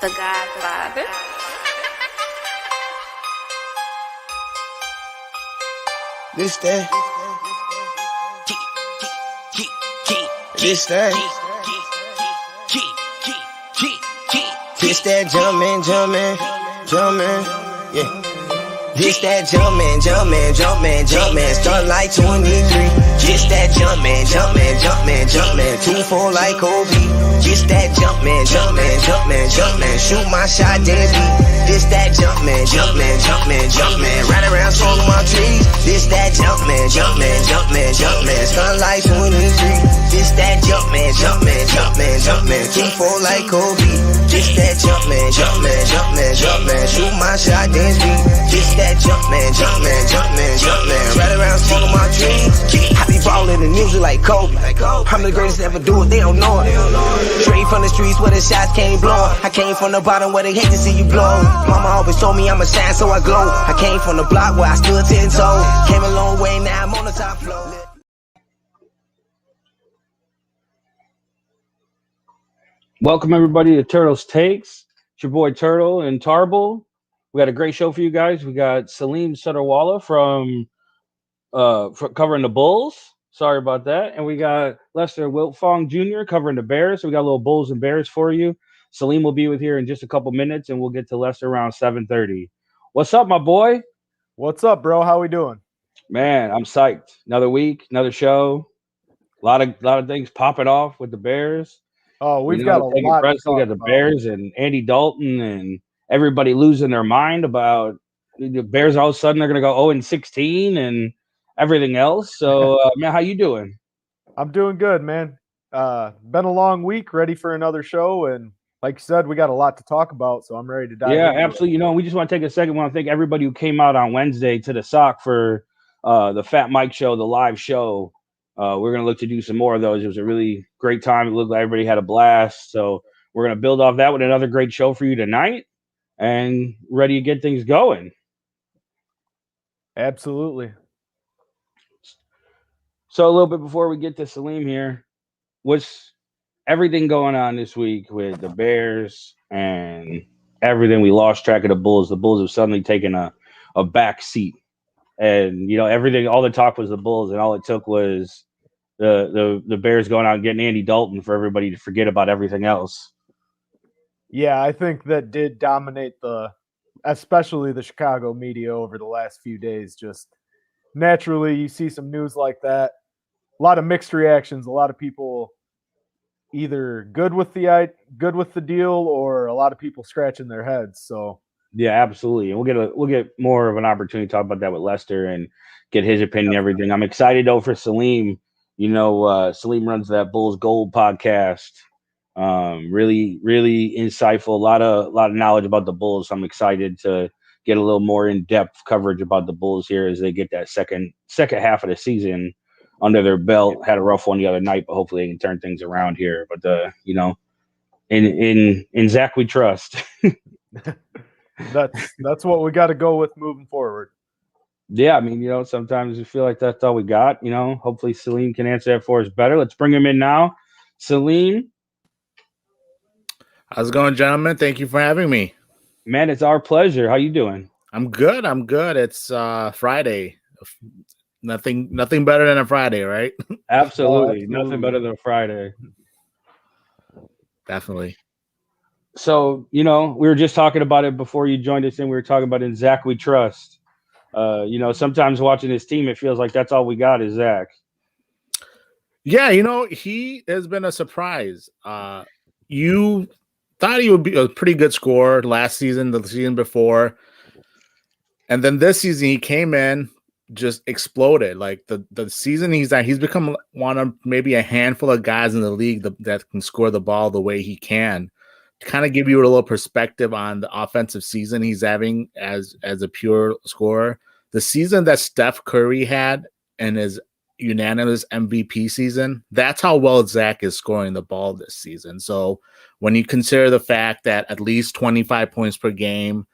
The Godfather. This that. This that. This that jumpin', yeah. This that jumpin', start like 23. This that jumpin', 2-4 like Kobe. This that jumpin', shoot my shot, then beat. This that jumpin', right around song my trees. This that jumpin', start like 23. This that jumpin', 2-4 like Kobe. This that jumpin', shoot my shot, then beat. This that jumpin', right around smoking my dreams. I be ballin' in music like Kobe. I'm the greatest to ever do it, they don't know it. Straight from the streets where the shots came blowin'. I came from the bottom where they hate to see you blow. Mama always told me I'ma shine so I glow. I came from the block where I stood 10 toes. Came a long way, now I'm on the top floor. Welcome everybody to Turtles Takes. It's your boy Turtle and Tarbill. We got a great show for you guys. We got Salim Suterwalla from covering the Bulls. Sorry about that. And we got Lester Wiltfong Jr. covering the Bears. So we got a little Bulls and Bears for you. Salim will be with here in just a couple minutes, and we'll get to Lester around 7:30. What's up, my boy? What's up, bro? How we doing? Man, I'm psyched. Another week, another show. A lot of things popping off with the Bears. Oh, we've got a lot. We got the Bears and Andy Dalton and everybody losing their mind about the Bears. All of a sudden, they're going to go 0-16 and everything else. So, man, how you doing? I'm doing good, man. Been a long week, ready for another show, and like you said, we got a lot to talk about. So I'm ready to dive. Yeah, into absolutely. You know, we just want to take a second. We want to thank everybody who came out on Wednesday to the SOC for the Fat Mike show, the live show. We're going to look to do some more of those. It was a really great time. It looked like everybody had a blast. So we're going to build off that with another great show for you tonight and ready to get things going. Absolutely. So a little bit before we get to Salim here, what's everything going on this week with the Bears and everything? We lost track of the Bulls. The Bulls have suddenly taken a back seat. And, you know, everything, all the talk was the Bulls, and all it took was the Bears going out and getting Andy Dalton for everybody to forget about everything else. Yeah, I think that did dominate especially the Chicago media over the last few days. Just naturally, you see some news like that. A lot of mixed reactions. A lot of people either good with the deal, or a lot of people scratching their heads. So yeah, absolutely. And we'll get more of an opportunity to talk about that with Lester and get his opinion and everything. I'm excited though for Salim. You know, Salim runs that Bulls Gold podcast. Really, really insightful. A lot of knowledge about the Bulls. I'm excited to get a little more in-depth coverage about the Bulls here as they get that second half of the season under their belt. Had a rough one the other night, but hopefully they can turn things around here. But you know, in Zach we trust. That's what we got to go with moving forward. Yeah, I mean, you know, sometimes we feel like that's all we got. You know, hopefully Salim can answer that for us better. Let's bring him in now. Salim. How's it going, gentlemen? Thank you for having me. Man, it's our pleasure. How you doing? I'm good. It's Friday. Nothing better than a Friday, right? Absolutely. Nothing better than a Friday. Definitely. So, you know, we were just talking about it before you joined us, and we were talking about in Zach we trust. You know, sometimes watching his team, it feels like that's all we got is Zach. Yeah, you know, he has been a surprise. You thought he would be a pretty good scorer last season, the season before. And then this season he came in, just exploded. Like the season he's become one of maybe a handful of guys in the league that can score the ball the way he can. To kind of give you a little perspective on the offensive season he's having as a pure scorer. The season that Steph Curry had in his unanimous MVP season, that's how well Zach is scoring the ball this season. So when you consider the fact that at least 25 points per game,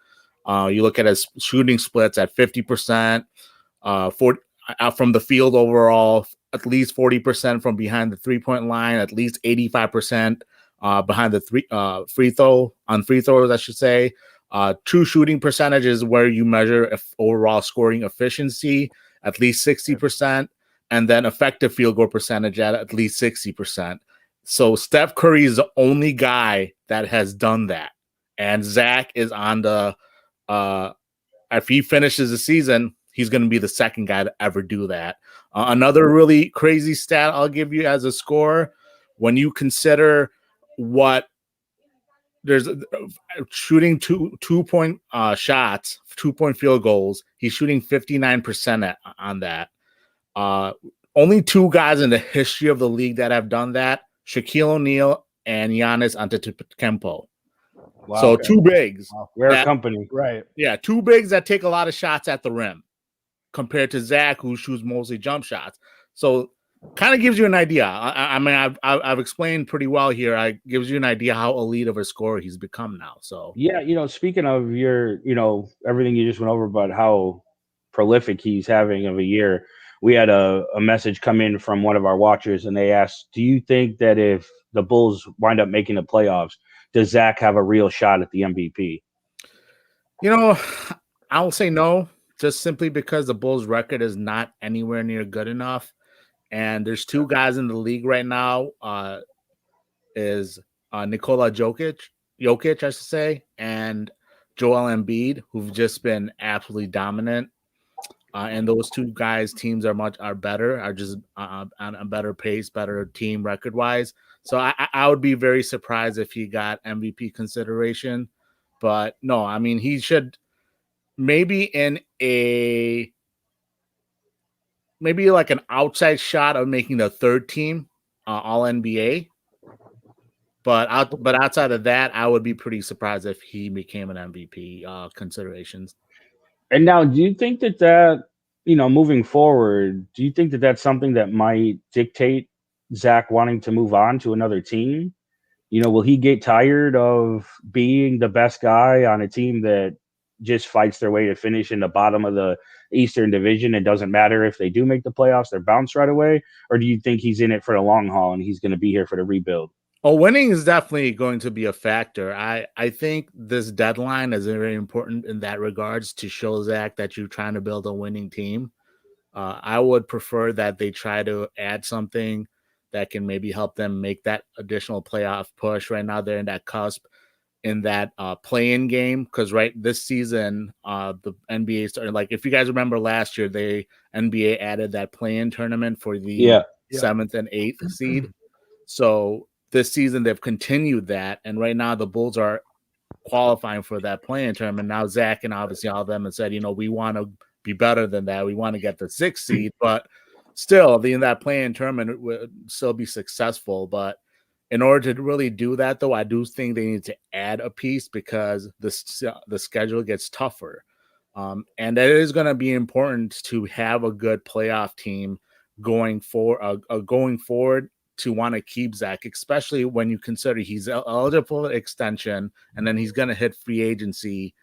You look at his shooting splits at 50%, 40 out from the field overall, at least 40% from behind the 3-point line, at least 85% behind the free throws, I should say. True shooting percentage is where you measure overall scoring efficiency, at least 60%, and then effective field goal percentage at least 60%. So Steph Curry is the only guy that has done that. And Zach is on the if he finishes the season, he's going to be the second guy to ever do that. Another really crazy stat I'll give you as a score, when you consider what there's shooting two-point shots, 2-point field goals, he's shooting 59% on that. Only 2 guys in the history of the league that have done that, Shaquille O'Neal and Giannis Antetokounmpo. Wow, so okay. 2 bigs. Wow. Rare company. Right. Yeah, 2 bigs that take a lot of shots at the rim compared to Zach, who shoots mostly jump shots. So kind of gives you an idea. I mean, I've explained pretty well here. It gives you an idea how elite of a scorer he's become now. So Yeah, speaking of your, everything you just went over about how prolific he's having of a year, we had a message come in from one of our watchers, and they asked, do you think that if the Bulls wind up making the playoffs, does Zach have a real shot at the MVP? I will say no, just simply because the Bulls' record is not anywhere near good enough. And there's 2 guys in the league right now, is Nikola Jokic, I should say, and Joel Embiid, who've just been absolutely dominant. And those 2 guys' teams are better, are just on a better pace, better team record-wise. So I would be very surprised if he got MVP consideration. But no, I mean, he should maybe maybe like an outside shot of making the 3rd team all NBA. But outside of that, I would be pretty surprised if he became an MVP considerations. And now, do you think that moving forward, do you think that that's something that might dictate Zach wanting to move on to another team? Will he get tired of being the best guy on a team that just fights their way to finish in the bottom of the Eastern Division? It doesn't matter if they do make the playoffs, they're bounced right away? Or do you think he's in it for the long haul and he's going to be here for the rebuild? Oh, winning is definitely going to be a factor. I think this deadline is very important in that regards to show Zach that you're trying to build a winning team. I would prefer that they try to add something that can maybe help them make that additional playoff push. Right now, they're in that cusp in that play-in game, because this season, the NBA started. Like, if you guys remember last year, the NBA added that play-in tournament for the 7th and 8th seed. So this season they've continued that, and right now the Bulls are qualifying for that play-in tournament. Now Zach and obviously all of them have said, we want to be better than that. We want to get the 6th seed, but still, in that play-in tournament, it would still be successful. But in order to really do that, though, I do think they need to add a piece because the schedule gets tougher. And it is going to be important to have a good playoff team going forward to want to keep Zach, especially when you consider he's eligible for extension and then he's going to hit free agency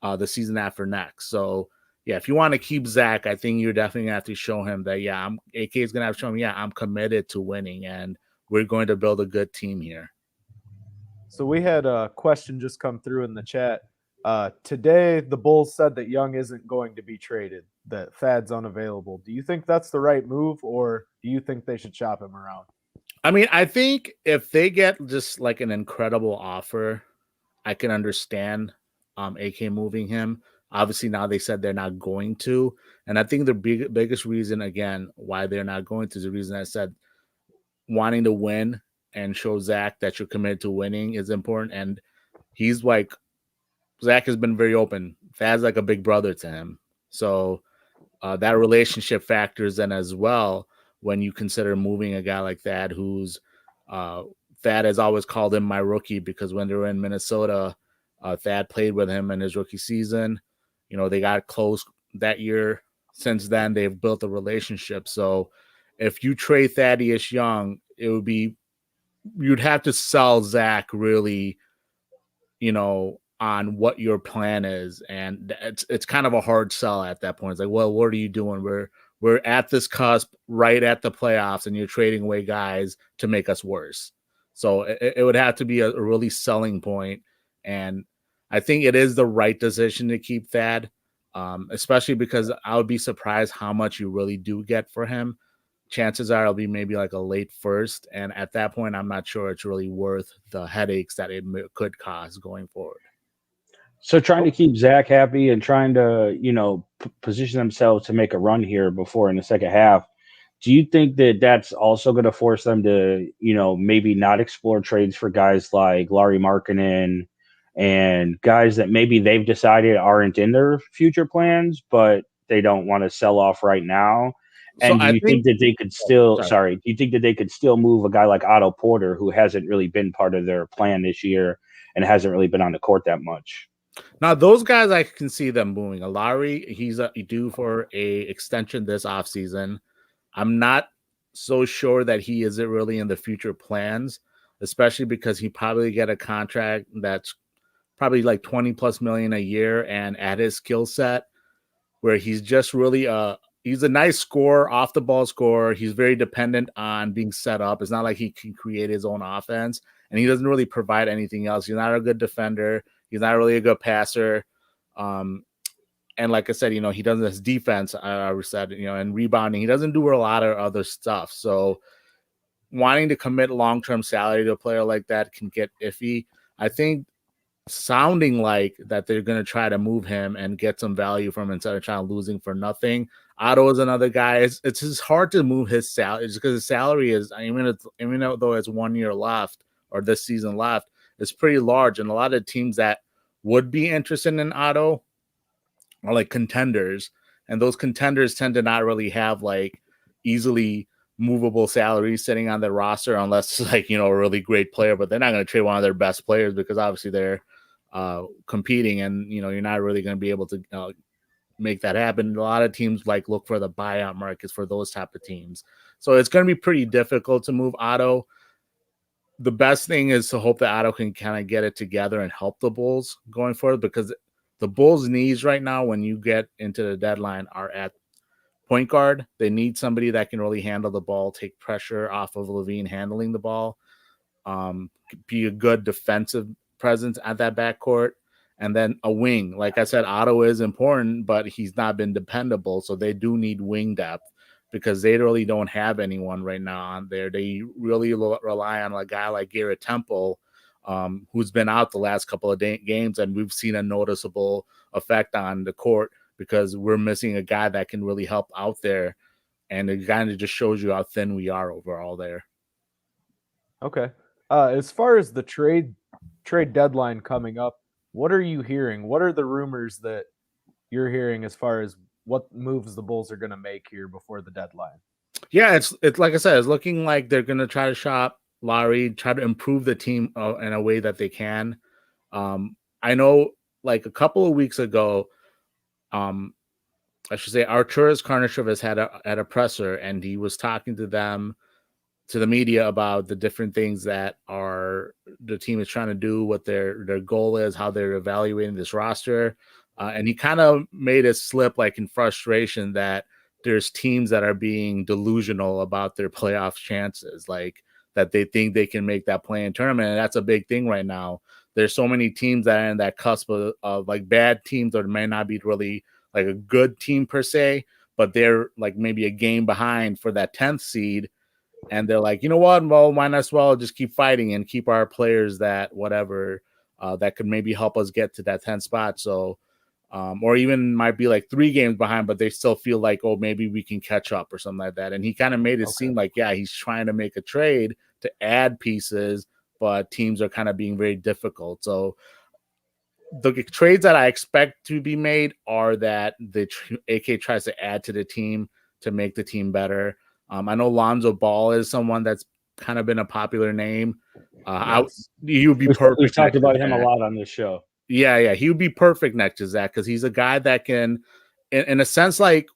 the season after next. So, yeah, if you want to keep Zach, I think you're definitely going to have to show him that, AK is going to have to show him, I'm committed to winning and we're going to build a good team here. So we had a question just come through in the chat. Today, the Bulls said that Young isn't going to be traded, that Thad's unavailable. Do you think that's the right move, or do you think they should shop him around? I mean, I think if they get just like an incredible offer, I can understand AK moving him. Obviously, now they said they're not going to. And I think the biggest reason, again, why they're not going to is the reason I said wanting to win and show Zach that you're committed to winning is important. And he's like, Zach has been very open. Thad's like a big brother to him. So that relationship factors in as well when you consider moving a guy like Thad, who's Thad has always called him my rookie because when they were in Minnesota, Thad played with him in his rookie season. They got close that year. Since then, they've built a relationship. So if you trade Thaddeus Young, you'd have to sell Zach really, on what your plan is, and it's kind of a hard sell at that point. It's like, well, what are you doing? We're at this cusp, right at the playoffs, and you're trading away guys to make us worse. So it would have to be a really selling point, and I think it is the right decision to keep Thad, especially because I would be surprised how much you really do get for him. Chances are it'll be maybe like a late first, and at that point, I'm not sure it's really worth the headaches that it could cause going forward. So trying to keep Zach happy and trying to, position themselves to make a run here before in the second half. Do you think that that's also going to force them to, maybe not explore trades for guys like Larry Markkinen and guys that maybe they've decided aren't in their future plans, but they don't want to sell off right now? And do you think that they could still, do you think that they could still move a guy like Otto Porter, who hasn't really been part of their plan this year and hasn't really been on the court that much? Now, those guys, I can see them moving. Larry, he's due for a extension this offseason. I'm not so sure that he isn't really in the future plans, especially because he probably get a contract that's probably like 20 plus million a year, and at his skill set, where he's just really he's a nice scorer, off the ball scorer. He's very dependent on being set up. It's not like he can create his own offense, and he doesn't really provide anything else. He's not a good defender. He's not really a good passer. And like I said, he doesn't his defense, I said, and rebounding. He doesn't do a lot of other stuff. So wanting to commit long-term salary to a player like that can get iffy. I think sounding like that they're going to try to move him and get some value from him instead of trying to losing for nothing. Otto is another guy. It's just hard to move his salary because his salary is, even though it's 1 year left or this season left, it's pretty large. And a lot of teams that would be interested in Otto are like contenders. And those contenders tend to not really have like easily movable salaries sitting on their roster unless it's like, a really great player, but they're not going to trade one of their best players because obviously they're competing and, you're not really going to be able to make that happen. A lot of teams like look for the buyout markets for those type of teams. So it's going to be pretty difficult to move Otto. The best thing is to hope that Otto can kind of get it together and help the Bulls going forward, because the Bulls' needs right now when you get into the deadline are at point guard. They need somebody that can really handle the ball, take pressure off of Levine handling the ball, be a good defensive presence at that backcourt, and then a wing. Like I said, Otto is important, but he's not been dependable, so they do need wing depth because they really don't have anyone right now on there. They really rely on a guy like Garrett Temple, who's been out the last couple of games, and we've seen a noticeable effect on the court because we're missing a guy that can really help out there, and it kind of just shows you how thin we are overall there. Okay. As far as the trade deadline coming up, what are you hearing? What are the rumors that you're hearing as far as what moves the Bulls are going to make here before the deadline? Yeah, it's like I said, it's looking like they're going to try to shop Larry, try to improve the team in a way that they can. I know like a couple of weeks ago, I should say Arturas Karnisovas had a presser, and he was talking to the media about the different things that the team is trying to do, what their goal is, how they're evaluating this roster. And he kind of made it slip like in frustration that there's teams that are being delusional about their playoff chances, like that they think they can make that play-in tournament. And that's a big thing right now. There's so many teams that are in that cusp of like bad teams that may not be really like a good team per se, but they're like maybe a game behind for that 10th seed. And they're like, you know what? Well, might as well just keep fighting and keep our players that whatever that could maybe help us get to that 10th spot. So, or even might be like 3 games behind, but they still feel like, oh, maybe we can catch up or something like that. And he kind of made it seem like, yeah, he's trying to make a trade to add pieces, but teams are kind of being very difficult. So the trades that I expect to be made are that the AK tries to add to the team to make the team better. I know Lonzo Ball is someone that's kind of been a popular name. He would be perfect. We've talked about him a lot on this show. Yeah. He would be perfect next to Zach because he's a guy that can, in a sense, like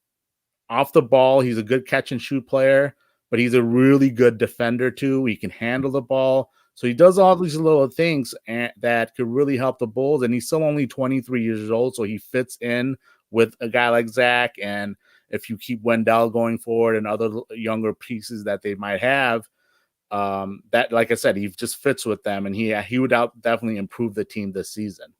off the ball, he's a good catch and shoot player, but he's a really good defender too. He can handle the ball. So he does all these little things that could really help the Bulls. And he's still only 23 years old, so he fits in with a guy like Zach. And if you keep Wendell going forward and other younger pieces that they might have, that, like I said, he just fits with them, and he would definitely improve the team this season.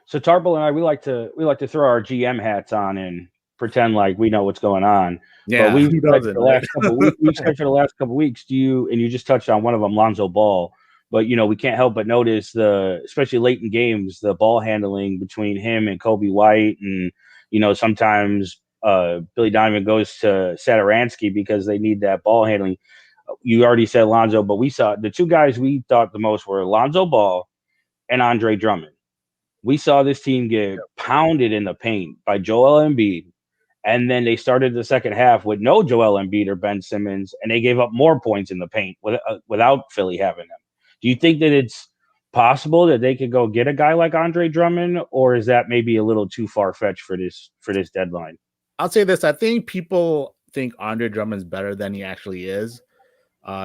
So Tarbill and I, we like to throw our GM hats on and pretend like we know what's going on. Yeah, but we've who said doesn't, for the right? last couple we've said for the last couple weeks. You just touched on one of them, Lonzo Ball. But we can't help but notice especially late in games, the ball handling between him and Kobe White, and sometimes Billy Donovan goes to Saturansky because they need that ball handling. You already said Lonzo, but we saw the two guys we thought the most were Lonzo Ball and Andre Drummond. We saw this team get pounded in the paint by Joel Embiid, and then they started the second half with no Joel Embiid or Ben Simmons, and they gave up more points in the paint without Philly having them. Do you think that it's possible that they could go get a guy like Andre Drummond, or is that maybe a little too far-fetched for this deadline? I'll say this. I think people think Andre Drummond's better than he actually is.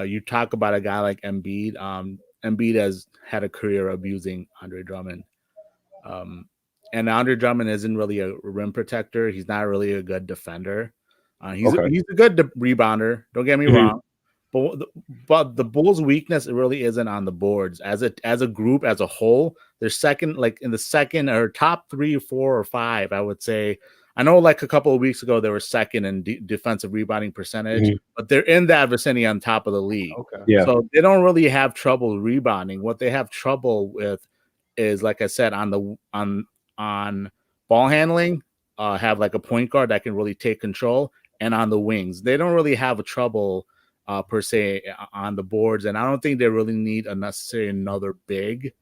You talk about a guy like Embiid. Embiid has had a career abusing Andre Drummond. And Andre Drummond isn't really a rim protector. He's not really a good defender. He's a good rebounder. Don't get me wrong. But the Bulls' weakness really isn't on the boards. As a group, as a whole, they're second, like in the second or top 3 or 4 or 5, I would say. I know like a couple of weeks ago, they were second in defensive rebounding percentage, but they're in that vicinity on top of the league. Okay. Yeah. So they don't really have trouble rebounding. What they have trouble with is, like I said, on ball handling, have like a point guard that can really take control, and on the wings. They don't really have a trouble per se on the boards, and I don't think they really need another big.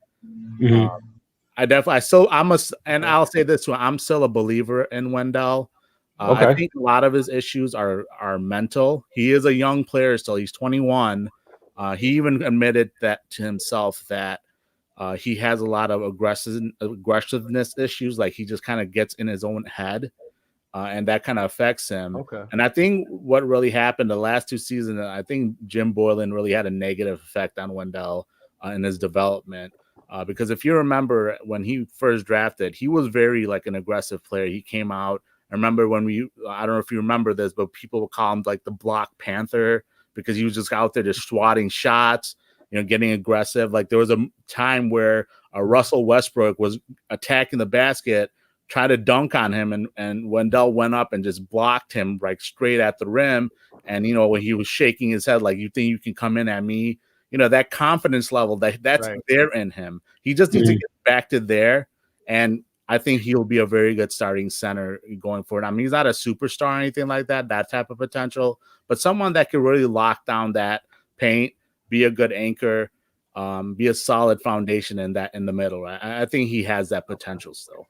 I'll say this too. I'm still a believer in Wendell. I think a lot of his issues are mental. He is a young player still. He's 21. He even admitted that to himself that he has a lot of aggressiveness issues. Like he just kind of gets in his own head, and that kind of affects him. Okay. And I think what really happened the last 2 seasons, I think Jim Boylan really had a negative effect on Wendell in his development. Because if you remember when he first drafted, he was very like an aggressive player. He came out. I remember I don't know if you remember this, but people would call him like the Block Panther because he was just out there just swatting shots, getting aggressive. Like there was a time where Russell Westbrook was attacking the basket, tried to dunk on him, and Wendell went up and just blocked him like straight at the rim. And, when he was shaking his head, like, you think you can come in at me? That confidence level that's right there in him. He just needs to get back to there. And I think he'll be a very good starting center going forward. I mean, he's not a superstar or anything like that type of potential, but someone that can really lock down that paint, be a good anchor, be a solid foundation in the middle. I think he has that potential still.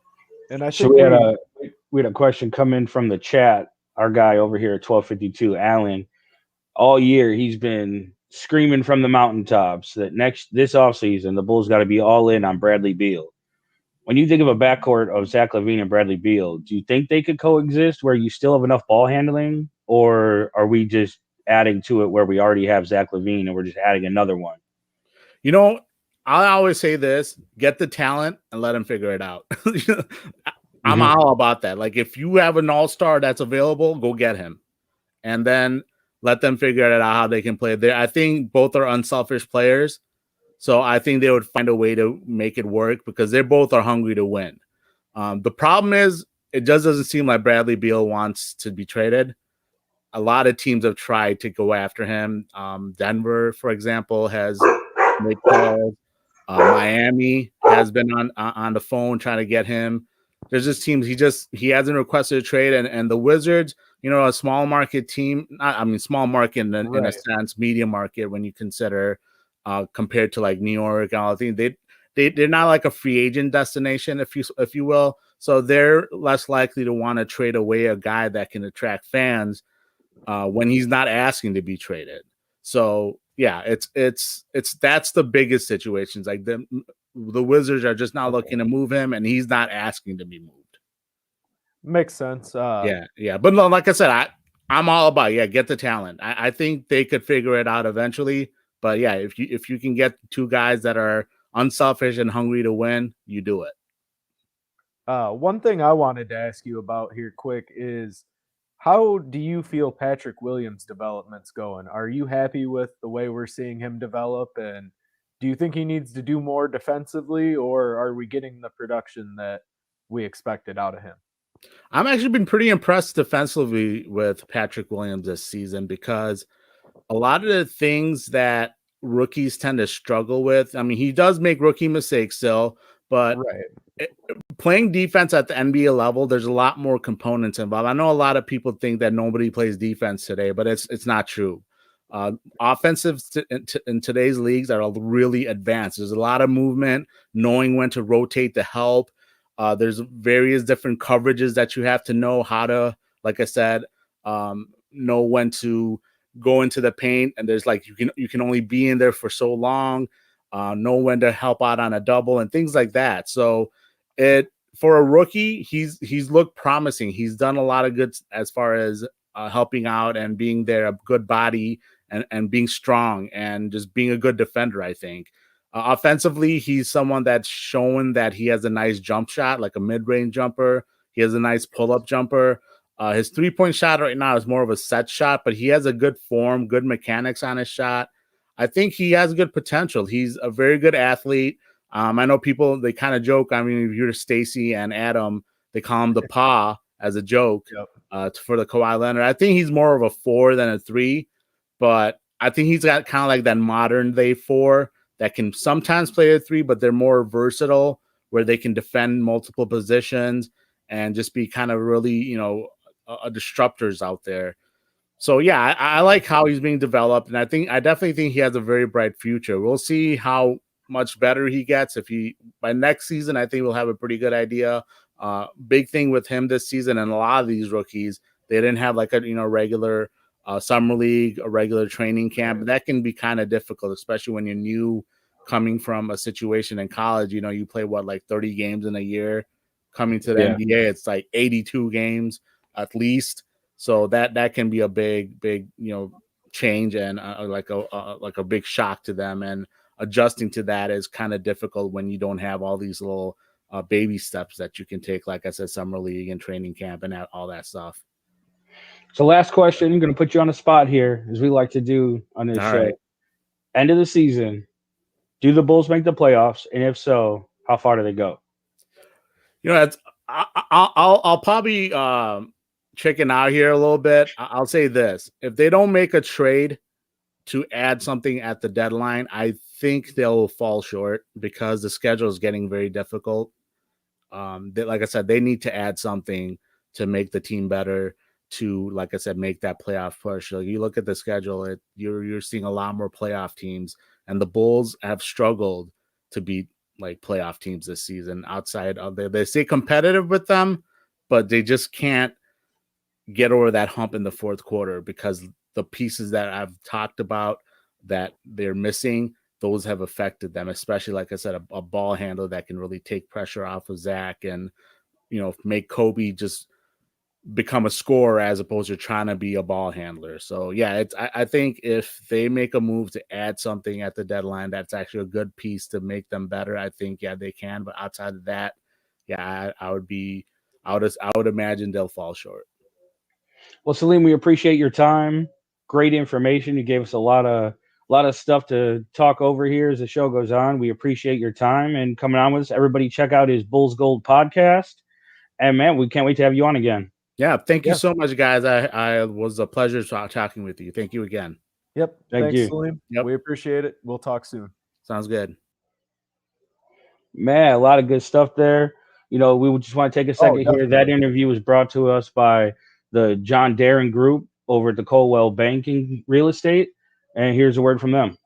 And I So think we had a question come in from the chat. Our guy over here at 1252, Alan, all year he's been screaming from the mountaintops that this offseason the Bulls got to be all in on Bradley Beal. When you think of a backcourt of Zach LaVine and Bradley Beal, do you think they could coexist where you still have enough ball handling, or are we just adding to it where we already have Zach LaVine and we're just adding another one? I always say this: get the talent and let them figure it out. I'm all about that. Like if you have an all-star that's available, go get him, and then let them figure it out how they can play there. I think both are unselfish players, so I think they would find a way to make it work because they both are hungry to win. The problem is it just doesn't seem like Bradley Beal wants to be traded. A lot of teams have tried to go after him. Denver, for example, has made calls. Miami has been on the phone trying to get him. There's just teams he hasn't requested a trade, and the Wizards, a small market team. Small market in a sense, medium market when you consider compared to like New York and all the things. They're not like a free agent destination, if you will. So they're less likely to want to trade away a guy that can attract fans when he's not asking to be traded. So yeah, it's that's the biggest situations. Like the Wizards are just not looking to move him, and he's not asking to be moved. makes sense. Yeah. But no, like I said, I'm all about get the talent. I think they could figure it out eventually. But yeah, if you can get two guys that are unselfish and hungry to win, you do it. One thing I wanted to ask you about here quick is how do you feel Patrick Williams' development's going? Are you happy with the way we're seeing him develop? And do you think he needs to do more defensively, or are we getting the production that we expected out of him? I'm actually been pretty impressed defensively with Patrick Williams this season because a lot of the things that rookies tend to struggle with, I mean, he does make rookie mistakes still, but Right. playing defense at the NBA level, there's a lot more components involved. I know a lot of people think that nobody plays defense today, but it's not true. Offensives in today's leagues are really advanced. There's a lot of movement, knowing when to rotate to help. There's various different coverages that you have to know how to, like I said, know when to go into the paint. And there's like you can only be in there for so long. Know when to help out on a double and things like that. So for a rookie, he's looked promising. He's done a lot of good as far as helping out and being there, a good body and being strong and just being a good defender, I think. Offensively, he's someone that's shown that he has a nice jump shot, like a mid-range jumper. He has a nice pull-up jumper. His three-point shot right now is more of a set shot, but he has a good form, good mechanics on his shot. I think he has good potential. He's a very good athlete. I know people, they kind of joke. I mean, if you're Stacy and Adam, they call him the paw as a joke. Yep. For the Kawhi Leonard. I think he's more of a 4 than a 3, but I think he's got kind of like that modern day 4 that can sometimes play a 3, but they're more versatile where they can defend multiple positions and just be kind of really, disruptors out there. So yeah, I like how he's being developed, and I definitely think he has a very bright future. We'll see how much better he gets. By next season, I think we'll have a pretty good idea. Big thing with him this season and a lot of these rookies, they didn't have like a regular summer league, a regular training camp. That can be kind of difficult, especially when you're new, coming from a situation in college. You play like 30 games in a year. Coming to the NBA, it's like 82 games at least. So that can be a big change and like a big shock to them. And adjusting to that is kind of difficult when you don't have all these little baby steps that you can take, like I said, summer league and training camp and all that stuff. So last question, I'm going to put you on the spot here, as we like to do on this show. Right. End of the season, do the Bulls make the playoffs? And if so, how far do they go? I'll probably chicken out here a little bit. I'll say this. If they don't make a trade to add something at the deadline, I think they'll fall short because the schedule is getting very difficult. Like I said, they need to add something to make the team better, to, like I said, make that playoff push. Like you look at the schedule, you're seeing a lot more playoff teams, and the Bulls have struggled to beat like playoff teams this season. Outside of they stay competitive with them, but they just can't get over that hump in the fourth quarter because the pieces that I've talked about that they're missing, those have affected them, especially, like I said, a ball handler that can really take pressure off of Zach and, make Kobe just become a scorer as opposed to trying to be a ball handler. So yeah, I think if they make a move to add something at the deadline, that's actually a good piece to make them better. I think, yeah, they can, but outside of that, yeah, I would imagine they'll fall short. Well, Salim, we appreciate your time. Great information. You gave us a lot of stuff to talk over here as the show goes on. We appreciate your time and coming on with us. Everybody check out his Bulls Gold podcast. And man, we can't wait to have you on again. Yeah, thank you so much, guys. I was a pleasure talking with you. Thank you again. Yep. Thank you, Salim. Yep. We appreciate it. We'll talk soon. Sounds good. Man, a lot of good stuff there. We just want to take a second here. That interview was brought to us by the John Darren Group over at the Colwell Banking Real Estate. And here's a word from them.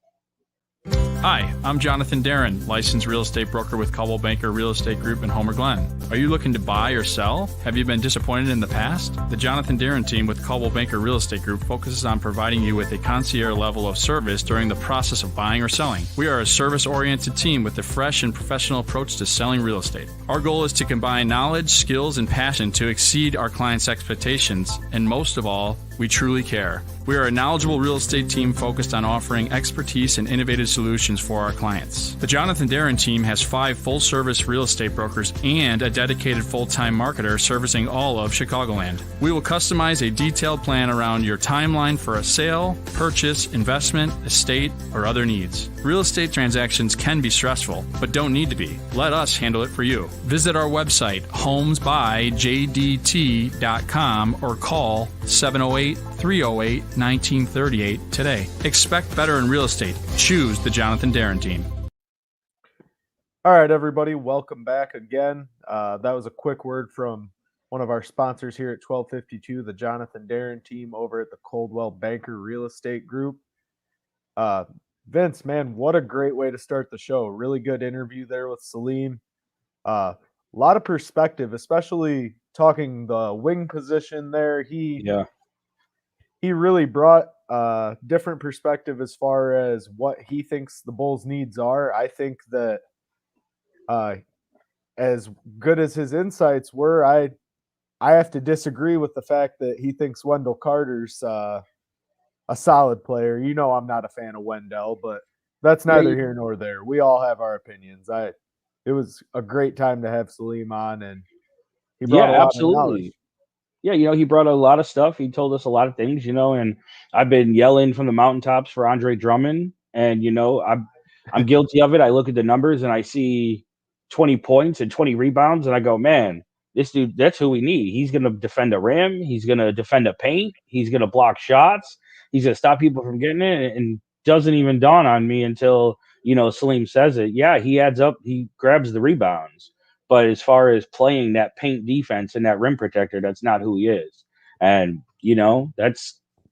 Hi, I'm Jonathan Darren, licensed real estate broker with Coldwell Banker Real Estate Group in Homer Glen. Are you looking to buy or sell? Have you been disappointed in the past? The Jonathan Darren team with Coldwell Banker Real Estate Group focuses on providing you with a concierge level of service during the process of buying or selling. We are a service-oriented team with a fresh and professional approach to selling real estate. Our goal is to combine knowledge, skills, and passion to exceed our clients' expectations, and most of all, we truly care. We are a knowledgeable real estate team focused on offering expertise and innovative solutions for our clients. The Jonathan Darren team has 5 full-service real estate brokers and a dedicated full-time marketer servicing all of Chicagoland. We will customize a detailed plan around your timeline for a sale, purchase, investment, estate, or other needs. Real estate transactions can be stressful, but don't need to be. Let us handle it for you. Visit our website, homesbyjdt.com, or call 708-308-1938 today. Expect better in real estate. Choose the Jonathan Darren team. All right, everybody, welcome back again. That was a quick word from one of our sponsors here at 1252, the Jonathan Darren team over at the Coldwell Banker Real Estate Group. Vince, man, what a great way to start the show. Really good interview there with Salim. A lot of perspective, especially talking the wing position there. He really brought different perspective as far as what he thinks the Bulls' needs are. I think that as good as his insights were, I have to disagree with the fact that he thinks Wendell Carter's a solid player. You know, I'm not a fan of Wendell, but that's neither here nor there. We all have our opinions. It was a great time to have Salim on, and he brought a lot of knowledge. Yeah, you know, he brought a lot of stuff. He told us a lot of things, you know, and I've been yelling from the mountaintops for Andre Drummond, and you know, I'm guilty of it. I look at the numbers and I see 20 points and 20 rebounds, and I go, man, this dude, that's who we need. He's going to defend a rim. He's going to defend a paint. He's going to block shots. He's going to stop people from getting it, and doesn't even dawn on me until, you know, Salim says it. Yeah, he adds up. He grabs the rebounds. But as far as playing that paint defense and that rim protector, that's not who he is. And, you know,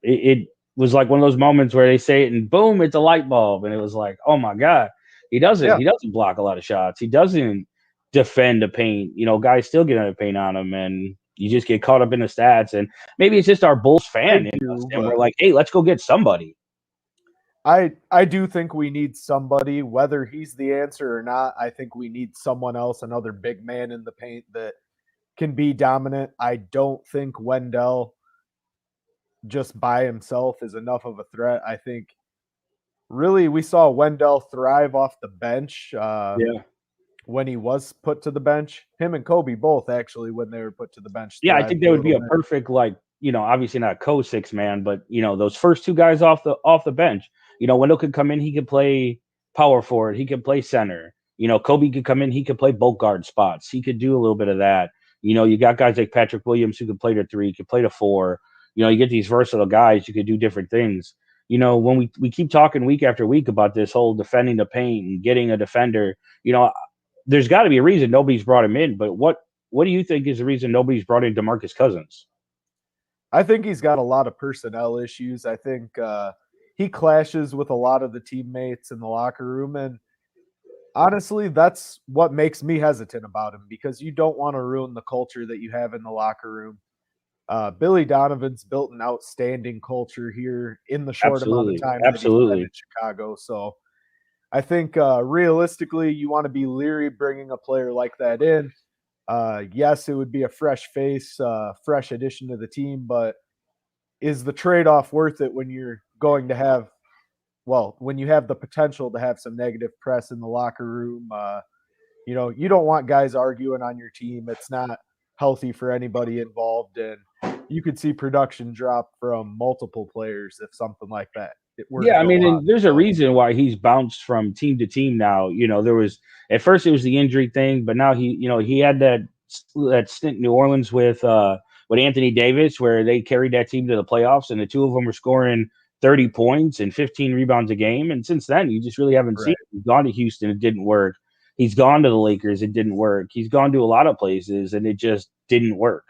it was like one of those moments where they say it and boom, it's a light bulb. And it was like, oh my God, he doesn't block a lot of shots. He doesn't defend the paint. You know, guys still get a paint on him, and you just get caught up in the stats. And maybe it's just our Bulls fan in us, and we're like, hey, let's go get somebody. I do think we need somebody, whether he's the answer or not. I think we need someone else, another big man in the paint that can be dominant. I don't think Wendell just by himself is enough of a threat. I think really we saw Wendell thrive off the bench when he was put to the bench. Him and Kobe both, actually, when they were put to the bench. Yeah, I think that would be a perfect, like, you know, obviously not co-six man, but, you know, those first two guys off the bench. You know, Wendell could come in, he could play power forward, he could play center. You know, Kobe could come in, he could play both guard spots. He could do a little bit of that. You know, you got guys like Patrick Williams who could play the 3, could play the 4. You know, you get these versatile guys who could do different things. You know, when we keep talking week after week about this whole defending the paint and getting a defender, you know, there's got to be a reason nobody's brought him in. But what do you think is the reason nobody's brought in DeMarcus Cousins? I think he's got a lot of personnel issues. I think he clashes with a lot of the teammates in the locker room. And honestly, that's what makes me hesitant about him, because you don't want to ruin the culture that you have in the locker room. Billy Donovan's built an outstanding culture here in the short amount of time that he's been in Chicago. So I think realistically, you want to be leery bringing a player like that in. Yes, it would be a fresh face, fresh addition to the team, but is the trade-off worth it when you're going to have, when you have the potential to have some negative press in the locker room? You know, you don't want guys arguing on your team. It's not healthy for anybody involved, and you could see production drop from multiple players if something like that. I mean, and there's a reason why he's bounced from team to team now. You know, there was at first it was the injury thing, but now he had that stint in New Orleans with Anthony Davis, where they carried that team to the playoffs, and the two of them were scoring 30 points and 15 rebounds a game. And since then, you just really haven't seen him. He's gone to Houston, it didn't work. He's gone to the Lakers, it didn't work. He's gone to a lot of places, and it just didn't work.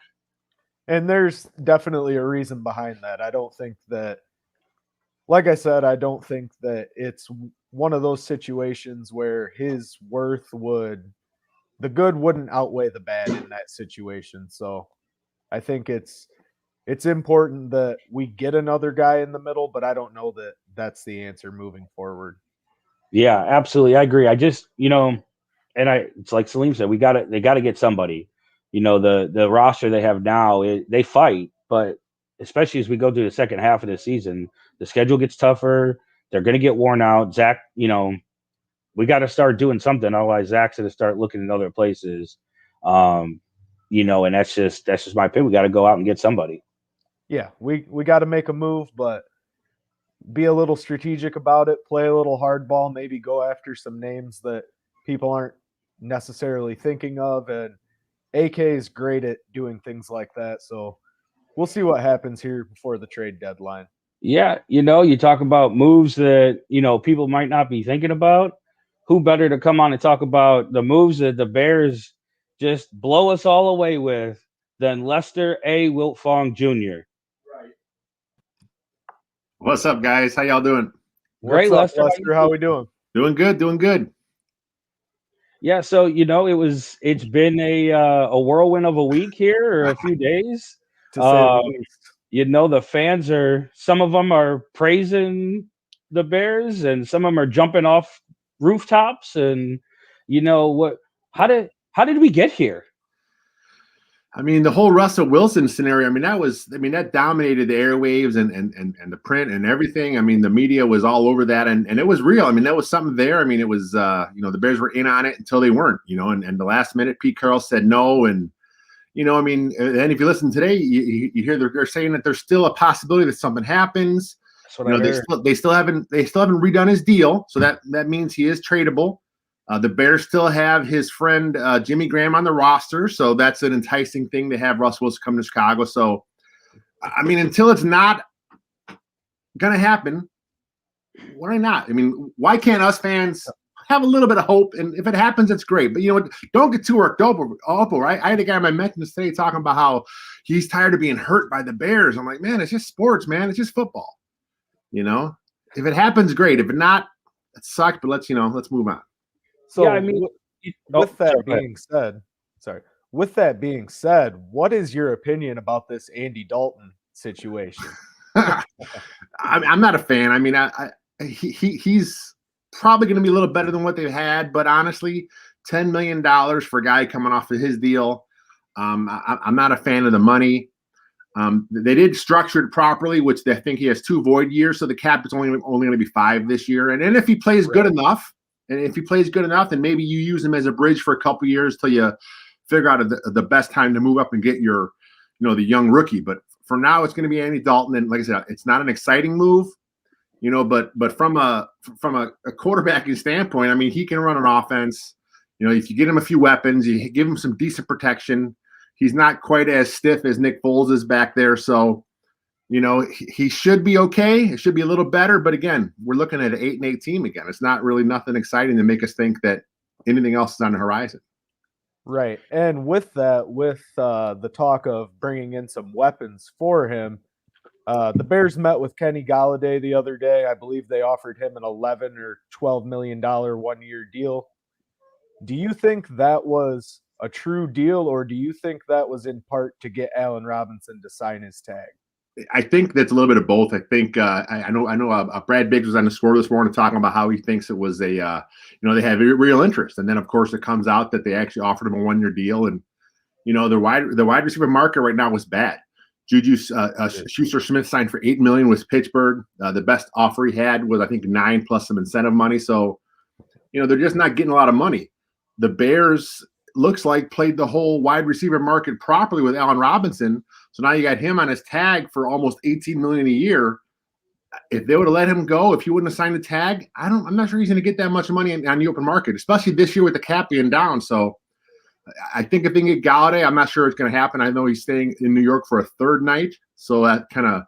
And there's definitely a reason behind that. I don't think that, like I said, I don't think that it's one of those situations where his worth the good wouldn't outweigh the bad in that situation. So I think it's important that we get another guy in the middle, but I don't know that that's the answer moving forward. Yeah, absolutely. I agree. I just, it's like Salim said, they got to get somebody. The roster they have now, they fight, but especially as we go through the second half of the season, the schedule gets tougher. They're going to get worn out. Zach, we got to start doing something. Otherwise, Zach's going to start looking in other places. And that's just my opinion. We got to go out and get somebody. Yeah, we got to make a move, but be a little strategic about it, play a little hardball, maybe go after some names that people aren't necessarily thinking of. And AK is great at doing things like that. So we'll see what happens here before the trade deadline. Yeah, you talk about moves that, people might not be thinking about. Who better to come on and talk about the moves that the Bears just blow us all away with than Lester A. Wiltfong Jr.? What's up, guys? How y'all doing? Great, What's up, Lester. Lester? How we doing? Doing good, doing good. Yeah, so it's been a whirlwind of a week here, or a few days. To say the least. The fans some of them are praising the Bears, and some of them are jumping off rooftops. And how did we get here? I mean, the whole Russell Wilson scenario, that dominated the airwaves and the print and everything. I mean, the media was all over that, and it was real. I mean, that was something there. I mean, it was, the Bears were in on it until they weren't, and the last minute Pete Carroll said no. And, and if you listen today, you hear they're saying that there's still a possibility that something happens. That's what I heard. They still haven't redone his deal. So that means he is tradable. The Bears still have his friend Jimmy Graham on the roster, so that's an enticing thing to have Russ Wilson come to Chicago. So, I mean, until it's not going to happen, why not? I mean, why can't us fans have a little bit of hope? And if it happens, it's great. But, don't get too worked up over, right? I had a guy I mentioned today talking about how he's tired of being hurt by the Bears. I'm like, man, it's just sports, man. It's just football. If it happens, great. If it not, it sucks, but let's move on. So, Yeah, I mean, with that being said, what is your opinion about this Andy Dalton situation? I'm not a fan. I mean, he's probably going to be a little better than what they've had, but honestly, $10 million for a guy coming off of his deal, I'm not a fan of the money. They did structure it properly, which I think he has 2 void years, so the cap is only going to be 5 this year. And if he plays good enough. And if he plays good enough, then maybe you use him as a bridge for a couple years till you figure out the best time to move up and get your, the young rookie. But for now, it's going to be Andy Dalton. And like I said, it's not an exciting move, but from a quarterbacking standpoint, I mean, he can run an offense. If you get him a few weapons, you give him some decent protection. He's not quite as stiff as Nick Foles is back there. So, he should be okay. It should be a little better. But again, we're looking at an 8-8 team again. It's not really nothing exciting to make us think that anything else is on the horizon. Right. And with that, the talk of bringing in some weapons for him, the Bears met with Kenny Golladay the other day. I believe they offered him an $11 or $12 million one-year deal. Do you think that was a true deal, or do you think that was in part to get Allen Robinson to sign his tag? I think that's a little bit of both. I think I know Brad Biggs was on the score this morning talking about how he thinks it was they have real interest, and then of course it comes out that they actually offered him a one-year deal, and the wide receiver market right now was bad. Juju Schuster-Smith signed for $8 million with Pittsburgh. The best offer he had was I think $9 million plus some incentive money. So they're just not getting a lot of money. The Bears looks like played the whole wide receiver market properly with Allen Robinson. So now you got him on his tag for almost $18 million a year. If they would have let him go, if he wouldn't have signed the tag, I'm not sure he's going to get that much money on the open market, especially this year with the cap being down. So I think if they can get Golladay, I'm not sure it's going to happen. I know he's staying in New York for a third night, so that kind of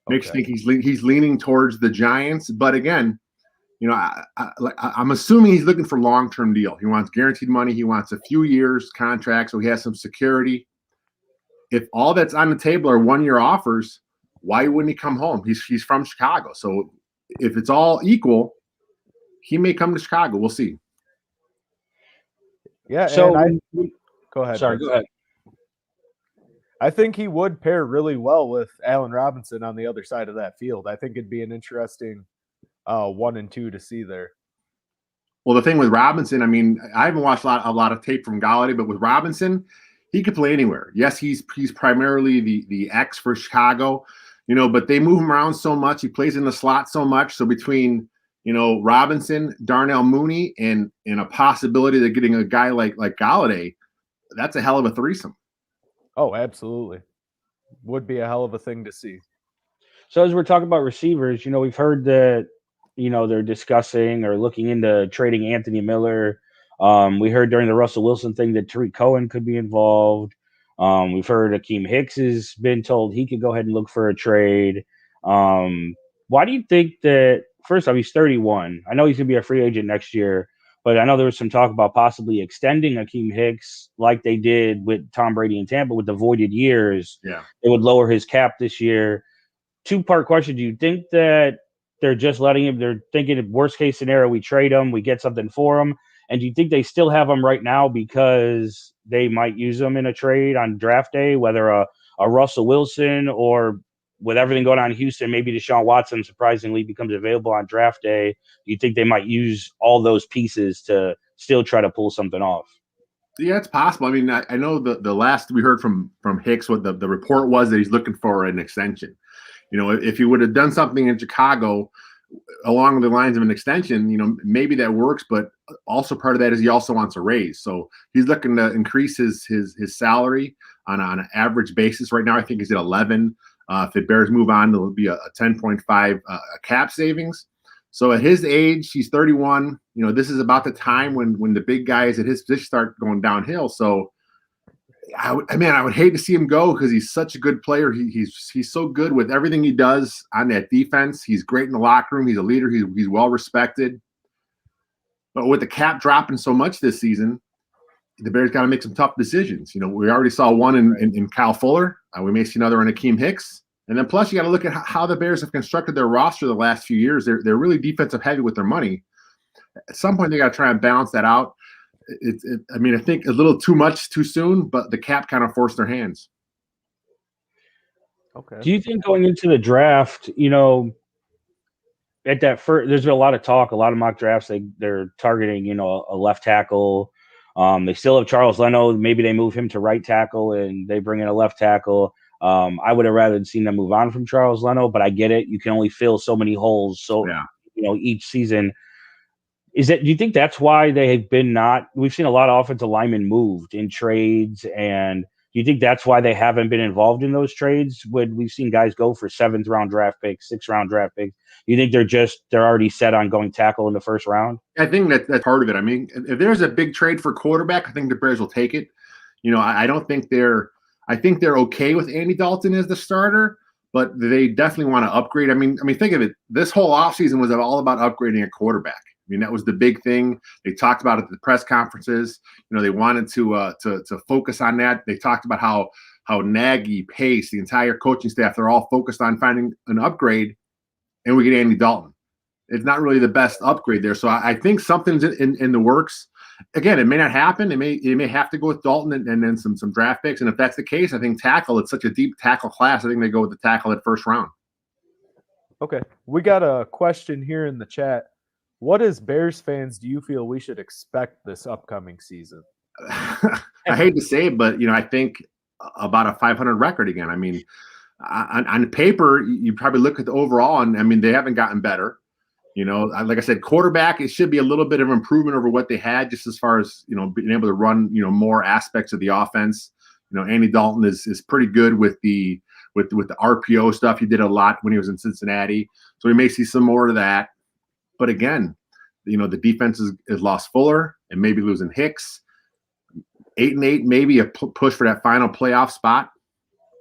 makes me think he's leaning towards the Giants. But again, I'm assuming he's looking for long-term deal. He wants guaranteed money. He wants a few years contract, so he has some security. If all that's on the table are one-year offers, why wouldn't he come home? He's from Chicago, so if it's all equal, he may come to Chicago. We'll see. Yeah, So and go ahead. sorry, Vince. go ahead. I think he would pair really well with Allen Robinson on the other side of that field. I think it'd be an interesting 1 and 2 to see there. Well, the thing with Robinson, I mean, I haven't watched a lot of tape from Galladay, but with Robinson, he could play anywhere. Yes, he's primarily the X for Chicago, but they move him around so much. He plays in the slot so much. So between Robinson, Darnell Mooney, and a possibility of getting a guy like Galladay, that's a hell of a threesome. Oh, absolutely. Would be a hell of a thing to see. So as we're talking about receivers, we've heard that, they're discussing or looking into trading Anthony Miller. We heard during the Russell Wilson thing that Tariq Cohen could be involved. We've heard Akeem Hicks has been told he could go ahead and look for a trade. Why do you think that, first off, he's 31. I know he's going to be a free agent next year, but I know there was some talk about possibly extending Akeem Hicks like they did with Tom Brady in Tampa with the voided years. Yeah. It would lower his cap this year. Two-part question. Do you think that they're just letting him, they're thinking worst case scenario, we trade him, we get something for him? And do you think they still have him right now because they might use him in a trade on draft day, whether a Russell Wilson or with everything going on in Houston, maybe Deshaun Watson surprisingly becomes available on draft day? Do you think they might use all those pieces to still try to pull something off? Yeah, it's possible. I mean, I know the last we heard from Hicks, what the report was that he's looking for an extension. If he would have done something in Chicago along the lines of an extension, maybe that works. But also part of that is he also wants a raise. So he's looking to increase his salary on an average basis. Right now, I think he's at 11. If the Bears move on, it'll be a 10.5 cap savings. So at his age, he's 31. This is about the time when the big guys at his position start going downhill. So I would hate to see him go because he's such a good player. He's so good with everything he does on that defense. He's great in the locker room. He's a leader. He's well respected. But with the cap dropping so much this season, the Bears got to make some tough decisions. We already saw one in Kyle Fuller. We may see another in Akeem Hicks. And then plus you got to look at how the Bears have constructed their roster the last few years. They're really defensive heavy with their money. At some point they got to try and balance that out. I think a little too much too soon, but the cap kind of forced their hands. Okay. Do you think going into the draft, at that first, there's been a lot of talk, a lot of mock drafts, they're targeting, a left tackle. They still have Charles Leno. Maybe they move him to right tackle and they bring in a left tackle. I would have rather seen them move on from Charles Leno, but I get it. You can only fill so many holes. So, each season. Do you think that's why they have been we've seen a lot of offensive linemen moved in trades, and do you think that's why they haven't been involved in those trades when we've seen guys go for 7th round draft picks, 6th round draft picks? Do you think they're already set on going tackle in the first round? I think that's part of it. I mean, if there's a big trade for quarterback, I think the Bears will take it. I don't think I think they're okay with Andy Dalton as the starter, but they definitely want to upgrade. I mean, think of it. This whole offseason was all about upgrading a quarterback. I mean, that was the big thing. They talked about it at the press conferences. They wanted to focus on that. They talked about how Nagy, Pace, the entire coaching staff, they're all focused on finding an upgrade, and we get Andy Dalton. It's not really the best upgrade there. So I think something's in the works. Again, it may not happen. It may have to go with Dalton and then some draft picks. And if that's the case, I think tackle, it's such a deep tackle class. I think they go with the tackle at first round. Okay. We got a question here in the chat. What, as Bears fans, do you feel we should expect this upcoming season? I hate to say it, but I think about a 500 record again. I mean, on paper, you probably look at the overall, and they haven't gotten better. Like I said, quarterback, it should be a little bit of improvement over what they had, just as far as being able to run more aspects of the offense. Andy Dalton is pretty good with the RPO stuff. He did a lot when he was in Cincinnati, so we may see some more of that. But again, the defense is lost Fuller and maybe losing Hicks. 8-8, maybe a push for that final playoff spot,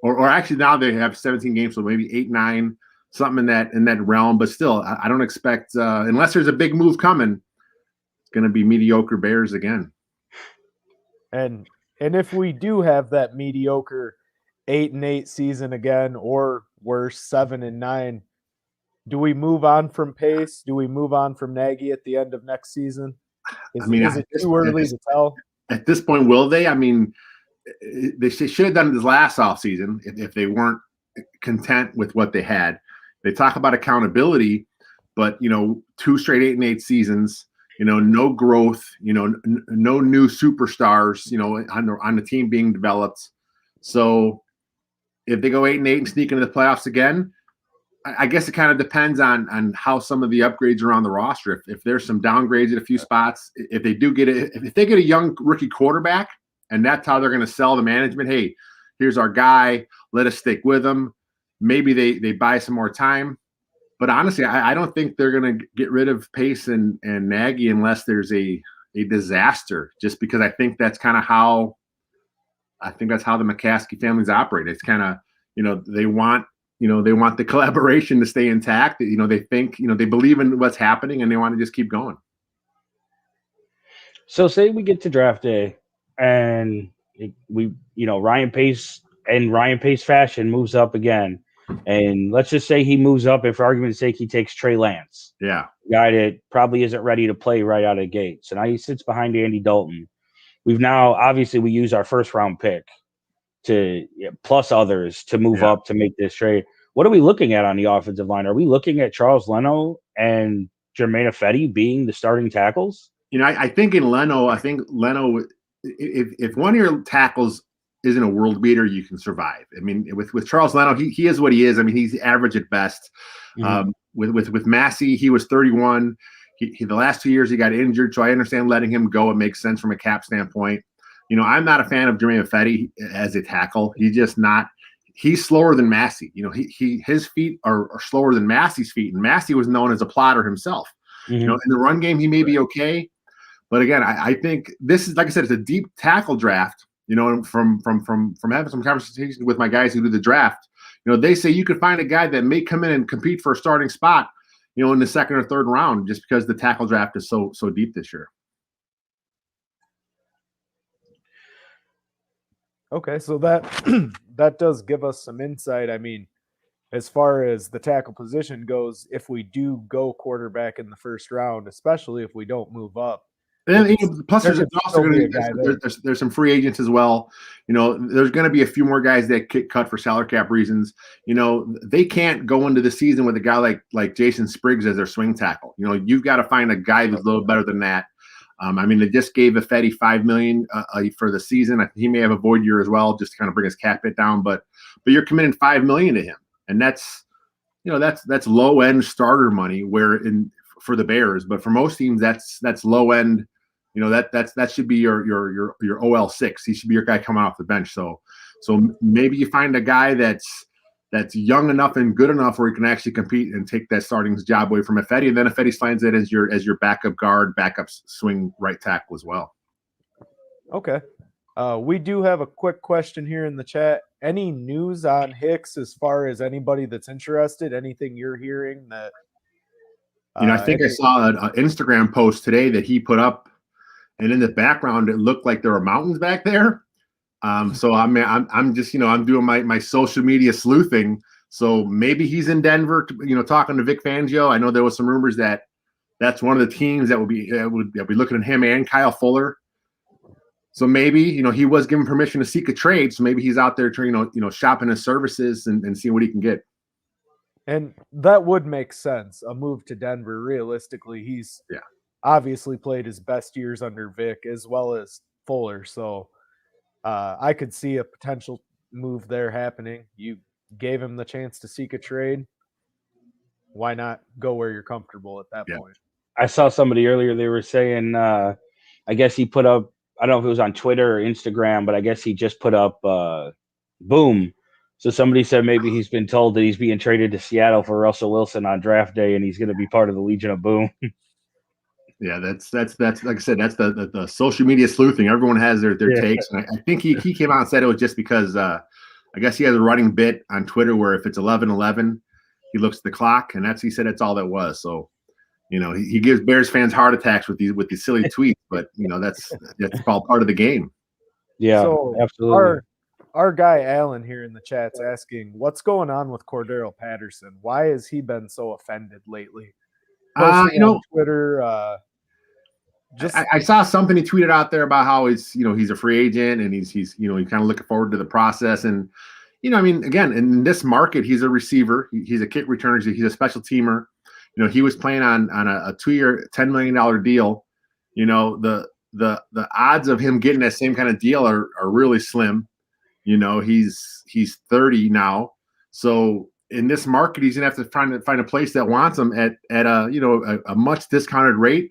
or actually now they have 17 games, so maybe 8-9, something in that realm. But still, I don't expect unless there's a big move coming, it's going to be mediocre Bears again. And if we do have that mediocre 8-8 season again, or worse 7-9. Do we move on from Pace? Do we move on from Nagy at the end of next season? Is it too early to tell? At this point, will they? I mean, they should have done this last offseason if they weren't content with what they had. They talk about accountability, but 2 straight 8-8 seasons, no growth, no new superstars, on the team being developed. So if they go 8-8 and sneak into the playoffs again, I guess it kind of depends on how some of the upgrades are on the roster. If there's some downgrades at a few spots, if they do get it, if they get a young rookie quarterback, and that's how they're going to sell the management. Hey, here's our guy. Let us stick with him. Maybe they buy some more time. But honestly, I don't think they're going to get rid of Pace and Nagy unless there's a disaster. Just because I think that's kind of how the McCaskey families operate. It's kind of they want the collaboration to stay intact. They think they believe in what's happening and they want to just keep going. So say we get to draft day and Ryan Pace in Ryan Pace fashion moves up again. And let's just say he moves up, and for argument's sake, he takes Trey Lance. Yeah. A guy that probably isn't ready to play right out of the gate. So now he sits behind Andy Dalton. We use our first round pick to plus others to move up to make this trade. What are we looking at on the offensive line? Are we looking at Charles Leno and Jermaine Ifedi being the starting tackles? I think Leno, if one of your tackles isn't a world beater, you can survive. I mean, with Charles Leno, he is what he is. I mean, he's average at best. Mm-hmm. With Massey, he was 31. The last 2 years he got injured, so I understand letting him go. It makes sense from a cap standpoint. I'm not a fan of Jermaine Ifedi as a tackle. He's just not. He's slower than Massey. His feet are slower than Massey's feet, and Massey was known as a plotter himself. Mm-hmm. In the run game, he may be okay, but again, I think this is, like I said, it's a deep tackle draft. From having some conversations with my guys who do the draft, they say you could find a guy that may come in and compete for a starting spot, in the second or third round, just because the tackle draft is so deep this year. Okay, so that does give us some insight. I mean, as far as the tackle position goes, if we do go quarterback in the first round, especially if we don't move up. And plus, there's also going to be there's some free agents as well. There's going to be a few more guys that get cut for salary cap reasons. They can't go into the season with a guy like Jason Spriggs as their swing tackle. You've got to find a guy who's a little better than that. They just gave Ifedi $5 million for the season. He may have a void year as well, just to kind of bring his cap hit down. But you're committing $5 million to him, and that's low end starter money. For the Bears, but for most teams, that's low end. That should be your OL6. He should be your guy coming off the bench. So maybe you find a guy that's young enough and good enough where he can actually compete and take that starting job away from Ifedi, and then Ifedi slides it as your backup guard, backup swing right tackle as well. Okay. We do have a quick question here in the chat. Any news on Hicks as far as anybody that's interested? Anything you're hearing that? I think I saw an Instagram post today that he put up, and in the background it looked like there were mountains back there. So I'm just I'm doing my social media sleuthing. So maybe he's in Denver, talking to Vic Fangio. I know there was some rumors that that's one of the teams that would be looking at him and Kyle Fuller. So maybe he was given permission to seek a trade. So maybe he's out there trying shopping his services and seeing what he can get. And that would make sense. A move to Denver, realistically, he's obviously played his best years under Vic as well as Fuller. So I could see a potential move there happening. You gave him the chance to seek a trade. Why not go where you're comfortable at that point? I saw somebody earlier. They were saying, I guess he put up, I don't know if it was on Twitter or Instagram, but I guess he just put up boom. So somebody said maybe he's been told that he's being traded to Seattle for Russell Wilson on draft day, and he's going to be part of the Legion of Boom. Yeah, that's like I said, that's the social media sleuthing. Everyone has their takes, and I think he came out and said it was just because I guess he has a running bit on Twitter where if it's 11:11, he looks at the clock, and he said that's all that was. So he gives Bears fans heart attacks with these silly tweets, but that's all part of the game. Yeah, so absolutely. our guy Alan here in the chat's asking, what's going on with Cordero Patterson? Why has he been so offended lately? Posting on Twitter, I saw something he tweeted out there about how he's a free agent and he's he's kind of looking forward to the process. And I mean, again, in this market, he's a receiver, he's a kick returner, he's a special teamer. He was playing on a 2-year, $10 million deal. The odds of him getting that same kind of deal are really slim. He's 30 now, so in this market, he's gonna have to find a place that wants him at a much discounted rate.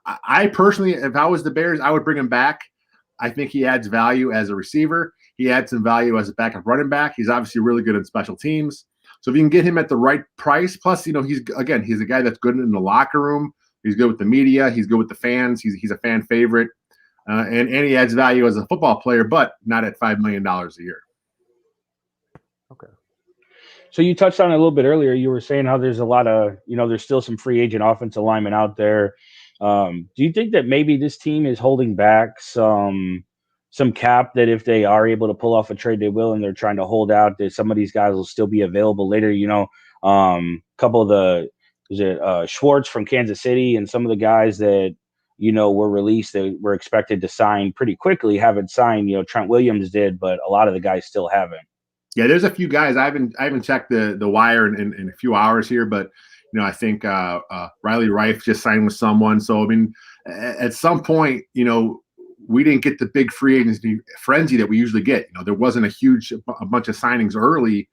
I personally, if I was the Bears, I would bring him back. I think he adds value as a receiver. He adds some value as a backup running back. He's obviously really good at special teams. So if you can get him at the right price, plus he's a guy that's good in the locker room. He's good with the media. He's good with the fans. He's a fan favorite, and he adds value as a football player, but not at $5 million a year. Okay. So you touched on it a little bit earlier. You were saying how there's a lot of, there's still some free agent offensive linemen out there. Do you think that maybe this team is holding back some cap, that if they are able to pull off a trade, they will, and they're trying to hold out that some of these guys will still be available later? Couple of the Schwartz from Kansas City and some of the guys that were released that were expected to sign pretty quickly haven't signed. Trent Williams did, but a lot of the guys still haven't. Yeah, there's a few guys. I haven't checked the wire in a few hours here, but I think Riley Reif just signed with someone. So I mean, at some point, we didn't get the big free agency frenzy that we usually get. There wasn't a bunch of signings early.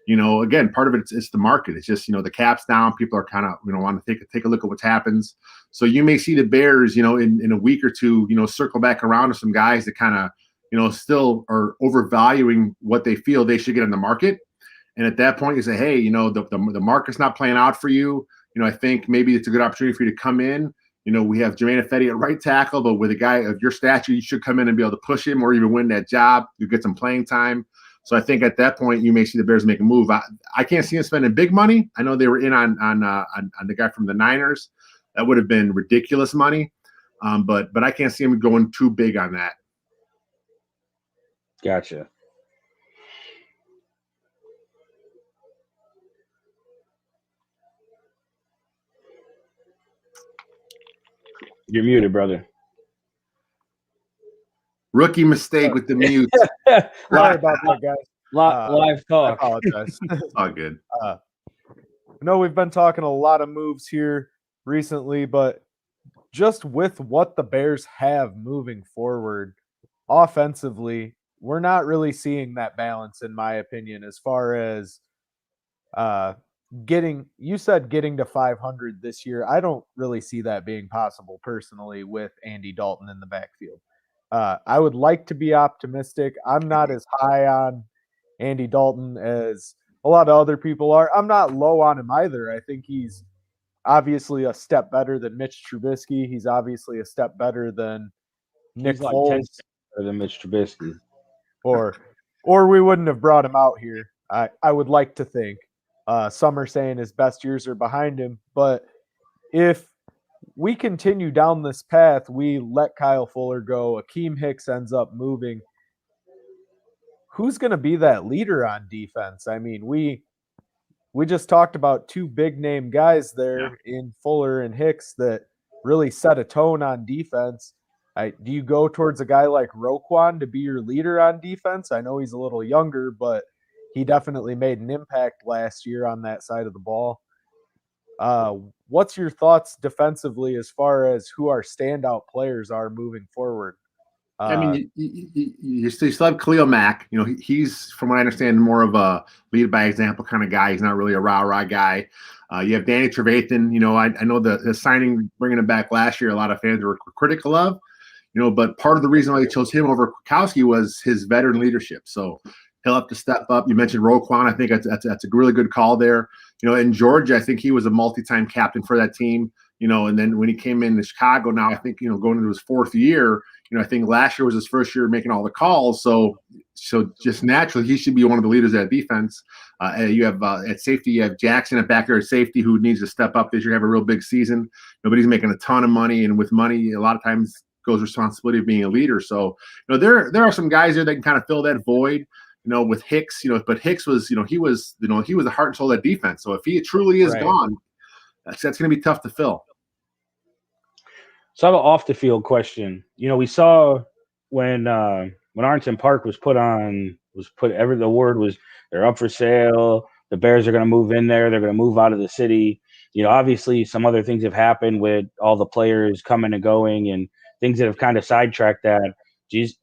Again, part of it is the market. It's just the cap's down. People are kind of want to take a look at what happens. So you may see the Bears, in a week or two, circle back around to some guys that kind of still are overvaluing what they feel they should get in the market. And at that point, you say, hey, the market's not playing out for you. I think maybe it's a good opportunity for you to come in. We have Jermaine Ifedi at right tackle, but with a guy of your stature, you should come in and be able to push him or even win that job. You get some playing time. So I think at that point, you may see the Bears make a move. I can't see them spending big money. I know they were in on the guy from the Niners. That would have been ridiculous money. But I can't see them going too big on that. Gotcha. You're muted, brother. Rookie mistake with the mute. Sorry about that, guys. Live talk. I apologize. All good. I know we've been talking a lot of moves here recently, but just with what the Bears have moving forward offensively, we're not really seeing that balance, in my opinion, as far as getting to 500 this year. I don't really see that being possible personally with Andy Dalton in the backfield. I would like to be optimistic. I'm not as high on Andy Dalton as a lot of other people are. I'm not low on him either. I think he's obviously a step better than Mitch Trubisky. He's obviously a step better than Nick Foles. Better than Mitch Trubisky. Or we wouldn't have brought him out here. I would like to think. Some are saying his best years are behind him. But if we continue down this path, we let Kyle Fuller go, Akeem Hicks ends up moving, who's going to be that leader on defense? I mean, we just talked about two big-name guys there in Fuller and Hicks that really set a tone on defense. Do you go towards a guy like Roquan to be your leader on defense? I know he's a little younger, but he definitely made an impact last year on that side of the ball. What's your thoughts defensively as far as who our standout players are moving forward? I mean, you still have Khalil Mack. He's, from what I understand, more of a lead by example kind of guy. He's not really a rah-rah guy. You have Danny Trevathan. I know the signing, bringing him back last year, a lot of fans were critical of. But part of the reason why they chose him over Kwiatkowski was his veteran leadership. So he'll have to step up. You mentioned Roquan. I think that's a really good call there. In Georgia, I think he was a multi-time captain for that team. And then when he came into Chicago, now I think going into his fourth year, I think last year was his first year making all the calls. So just naturally, he should be one of the leaders at defense. You have at safety, you have Jackson at back there at safety, who needs to step up this year, have a real big season. But he's making a ton of money, and with money, a lot of times goes responsibility of being a leader. So there are some guys there that can kind of fill that void. with Hicks, but Hicks was, he was the heart and soul of that defense. So if he truly is gone, that's going to be tough to fill. So I have an off the field question. We saw when Arlington Park was the word was they're up for sale. The Bears are going to move in there. They're going to move out of the city. Obviously some other things have happened with all the players coming and going and things that have kind of sidetracked that. Geez,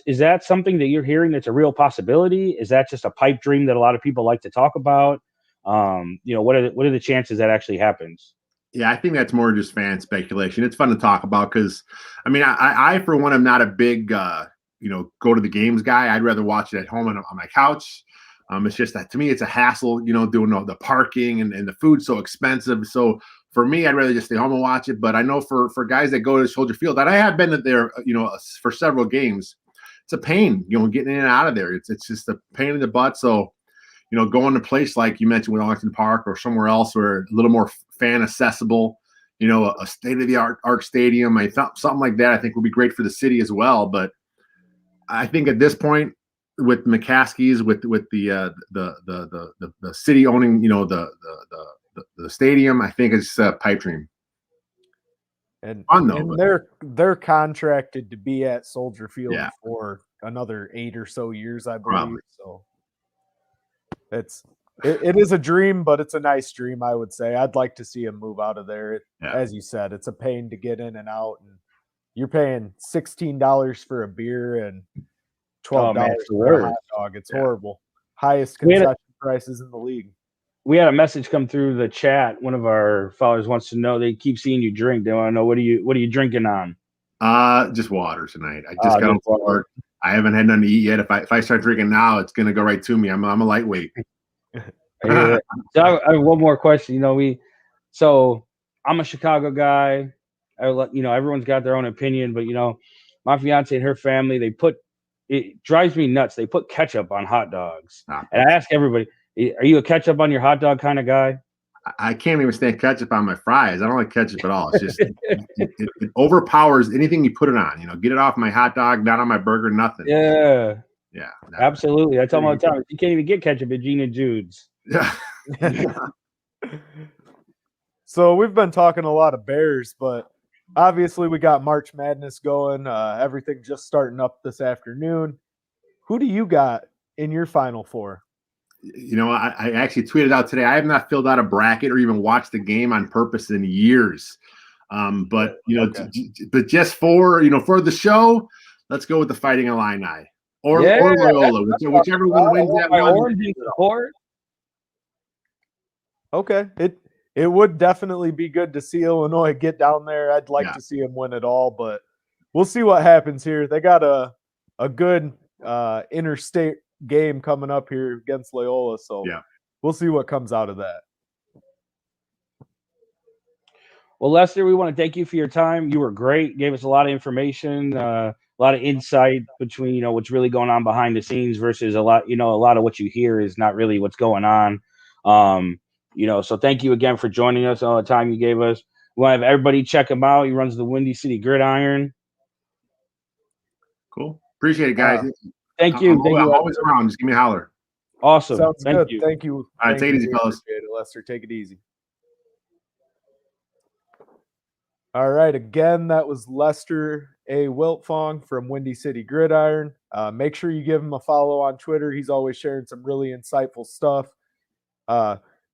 is that something that you're hearing that's a real possibility? Is that just a pipe dream that a lot of people like to talk about? What are the chances that actually happens? Yeah, I think that's more just fan speculation. It's fun to talk about because, I for one am not a big, go to the games guy. I'd rather watch it at home on my couch. It's just that to me, it's a hassle, doing the parking and the food's so expensive. So for me, I'd rather just stay home and watch it. But I know for guys that go to Soldier Field, and I have been there, for several games, it's a pain, getting in and out of there. It's just a pain in the butt. So, going to a place like you mentioned with Arlington Park or somewhere else where a little more fan accessible, a state-of-the-art stadium, something like that, I think would be great for the city as well. But I think at this point, with McCaskey's, with the city owning, the stadium, I think it's a pipe dream. And, fun, though, and they're contracted to be at Soldier Field for another 8 or so years, I believe. Probably. So it is a dream, but it's a nice dream, I would say. I'd like to see him move out of there. As you said, it's a pain to get in and out, and you're paying $16 for a beer and $12 for a hot dog. It's horrible. Highest concession prices in the league. We had a message come through the chat. One of our followers wants to know, they keep seeing you drink. They want to know, what are you drinking on? Just water tonight. I just got off work. I haven't had nothing to eat yet. If I start drinking now, it's gonna go right to me. I'm a lightweight. So I have one more question. So I'm a Chicago guy. Everyone's got their own opinion, but my fiance and her family, it drives me nuts. They put ketchup on hot dogs. And I ask everybody, are you a ketchup on your hot dog kind of guy? I can't even stand ketchup on my fries. I don't like ketchup at all. It's just it overpowers anything you put it on. Get it off my hot dog, not on my burger, nothing. Yeah, no. Absolutely. I tell them all the time, you can't even get ketchup at Gina Jude's. Yeah. So we've been talking a lot of Bears, but obviously we got March Madness going. Everything just starting up this afternoon. Who do you got in your Final Four? I actually tweeted out today, I have not filled out a bracket or even watched the game on purpose in years. But just for the show, let's go with the Fighting Illini or Loyola, whichever one wins that one. Okay. It would definitely be good to see Illinois get down there. I'd like to see them win it all, but we'll see what happens here. They got a good interstate game coming up here against Loyola, so we'll see what comes out of that. Well, Lester, we want to thank you for your time. You were great. Gave us a lot of information, a lot of insight between what's really going on behind the scenes versus a lot of what you hear is not really what's going on. So thank you again for joining us, all the time you gave us. We want to have everybody check him out. He runs the Windy City Gridiron. Cool. Appreciate it, guys. Thank you. I'm always around. Just give me a holler. Awesome. Sounds good. You. Thank you. All right, take it easy, fellas. Appreciate it, Lester. Take it easy. All right. Again, that was Lester A. Wiltfong from Windy City Gridiron. Make sure you give him a follow on Twitter. He's always sharing some really insightful stuff.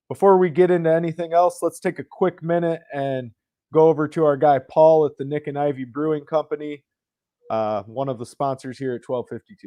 Before we get into anything else, let's take a quick minute and go over to our guy Paul at the Nick and Ivy Brewing Company, one of the sponsors here at 1252.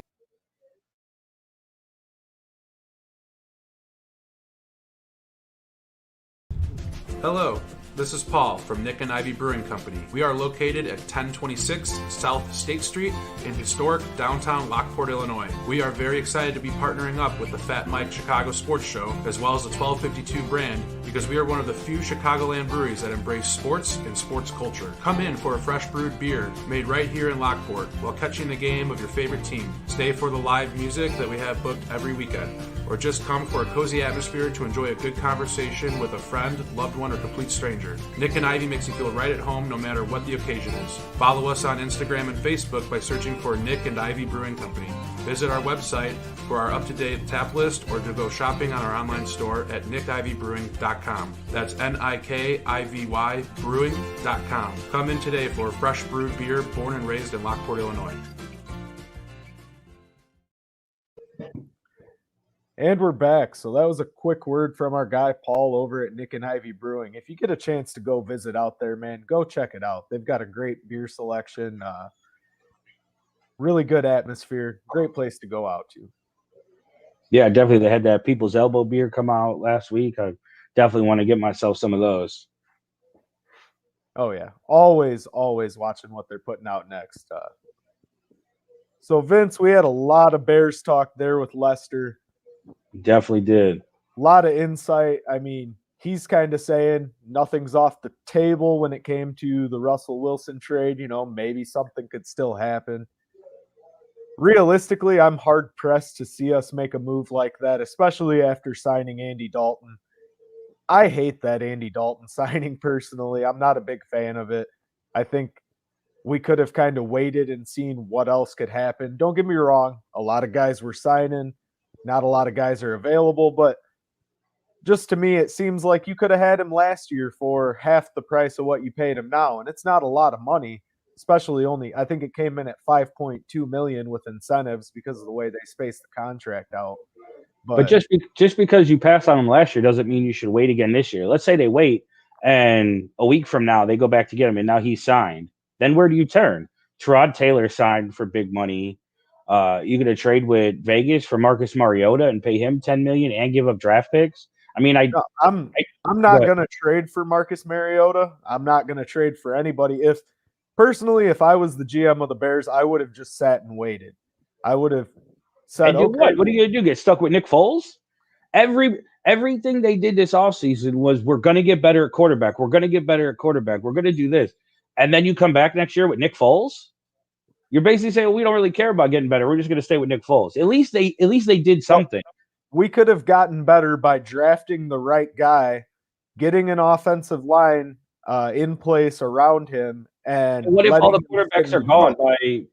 Hello, this is Paul from Nick and Ivy Brewing Company. We are located at 1026 South State Street in historic downtown Lockport, Illinois. We are very excited to be partnering up with the Fat Mike Chicago Sports Show as well as the 1252 brand because we are one of the few Chicagoland breweries that embrace sports and sports culture. Come in for a fresh brewed beer made right here in Lockport while catching the game of your favorite team. Stay for the live music that we have booked every weekend. or just come for a cozy atmosphere to enjoy a good conversation with a friend, loved one, or complete stranger. Nick and Ivy makes you feel right at home no matter what the occasion is. Follow us on Instagram and Facebook by searching for Nick and Ivy Brewing Company. Visit our website for our up-to-date tap list or to go shopping on our online store at nickivybrewing.com. That's Nikivy brewing.com. Come in today for fresh brewed beer born and raised in Lockport, Illinois. And we're back. So that was a quick word from our guy Paul over at Nick and Ivy Brewing. If you get a chance to go visit out there, man, go check it out. They've got a great beer selection, really good atmosphere, great place to go out to. Yeah, definitely. They had that People's Elbow beer come out last week. I definitely want to get myself some of those. Oh yeah, always watching what they're putting out next. So Vince, we had a lot of Bears talk there with Lester. Definitely did. A lot of insight. I mean, he's kind of saying nothing's off the table when it came to the Russell Wilson trade. You know, maybe something could still happen. Realistically, I'm hard-pressed to see us make a move like that, especially after signing Andy Dalton. I hate that Andy Dalton signing personally. I'm not a big fan of it. I think we could have kind of waited and seen what else could happen. Don't get me wrong. A lot of guys were signing. Not a lot of guys are available, but just to me, it seems like you could have had him last year for half the price of what you paid him now. And it's not a lot of money, especially I think it came in at $5.2 million with incentives because of the way they spaced the contract out. But just because you passed on him last year doesn't mean you should wait again this year. Let's say they wait and a week from now they go back to get him and now he's signed. Then where do you turn? Tyrod Taylor signed for big money. You're going to trade with Vegas for Marcus Mariota and pay him $10 million and give up draft picks. I mean, I'm not going to trade for Marcus Mariota. I'm not going to trade for anybody. If I was the GM of the Bears, I would have just sat and waited. I would have said, okay. What are you going to do? Get stuck with Nick Foles? Everything they did this offseason was we're going to get better at quarterback. We're going to get better at quarterback. We're going to do this. And then you come back next year with Nick Foles? You're basically saying, well, we don't really care about getting better. We're just going to stay with Nick Foles. At least they did something. We could have gotten better by drafting the right guy, getting an offensive line in place around him. And what if all the quarterbacks are gone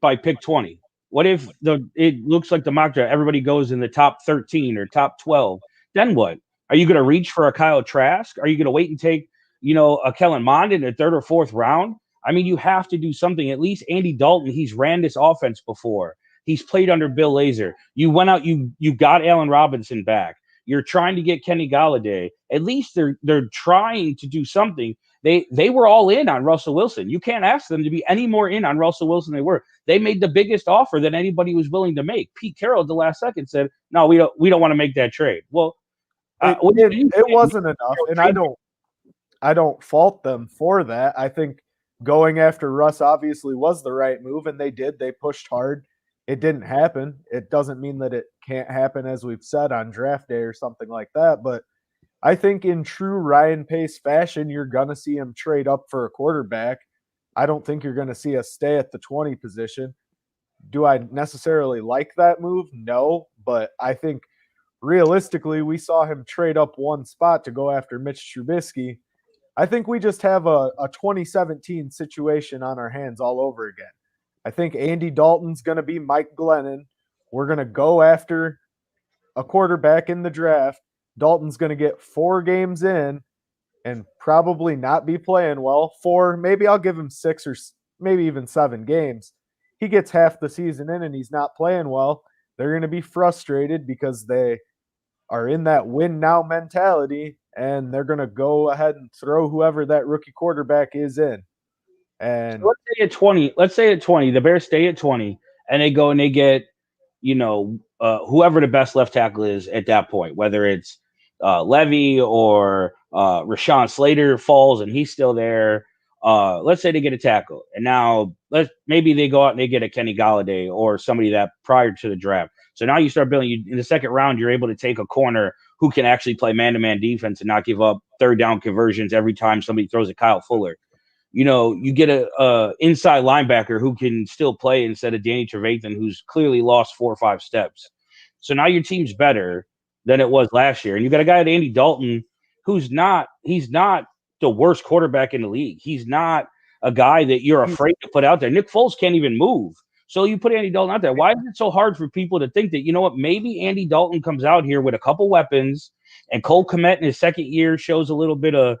by pick 20? What if it looks like the mock draft, everybody goes in the top 13 or top 12? Then what? Are you going to reach for a Kyle Trask? Are you going to wait and take, a Kellen Mond in the third or fourth round? I mean, you have to do something. At least Andy Dalton, he's ran this offense before. He's played under Bill Lazor. You went out, you got Allen Robinson back. You're trying to get Kenny Golladay. At least they're trying to do something. They were all in on Russell Wilson. You can't ask them to be any more in on Russell Wilson than they were. They made the biggest offer that anybody was willing to make. Pete Carroll at the last second said, "No, we don't want to make that trade." Well, it wasn't enough, and I don't fault them for that. I think going after Russ obviously was the right move, and they did. They pushed hard. It didn't happen. It doesn't mean that it can't happen, as we've said, on draft day or something like that. But I think in true Ryan Pace fashion, you're going to see him trade up for a quarterback. I don't think you're going to see us stay at the 20 position. Do I necessarily like that move? No, but I think realistically, we saw him trade up one spot to go after Mitch Trubisky. I think we just have a 2017 situation on our hands all over again. I think Andy Dalton's going to be Mike Glennon. We're going to go after a quarterback in the draft. Dalton's going to get 4 games in and probably not be playing well. 4, maybe I'll give him 6 or maybe even 7 games. He gets half the season in and he's not playing well. They're going to be frustrated because they are in that win now mentality, and they're going to go ahead and throw whoever that rookie quarterback is in. And so let's say at 20, the Bears stay at 20 and they go and they get, whoever the best left tackle is at that point, whether it's Levy or Rashawn Slater falls and he's still there. Let's say they get a tackle, and now maybe they go out and they get a Kenny Golladay or somebody that prior to the draft. So now you start building. In the second round, you're able to take a corner who can actually play man-to-man defense and not give up third down conversions every time somebody throws a Kyle Fuller. You get a inside linebacker who can still play instead of Danny Trevathan, who's clearly lost 4 or 5 steps. So now your team's better. than it was last year. And you got a guy like Andy Dalton he's not the worst quarterback in the league. He's not a guy that you're afraid to put out there. Nick Foles can't even move. So you put Andy Dalton out there. Why is it so hard for people to think that, you know what, maybe Andy Dalton comes out here with a couple weapons and Cole Kmet in his second year shows a little bit of,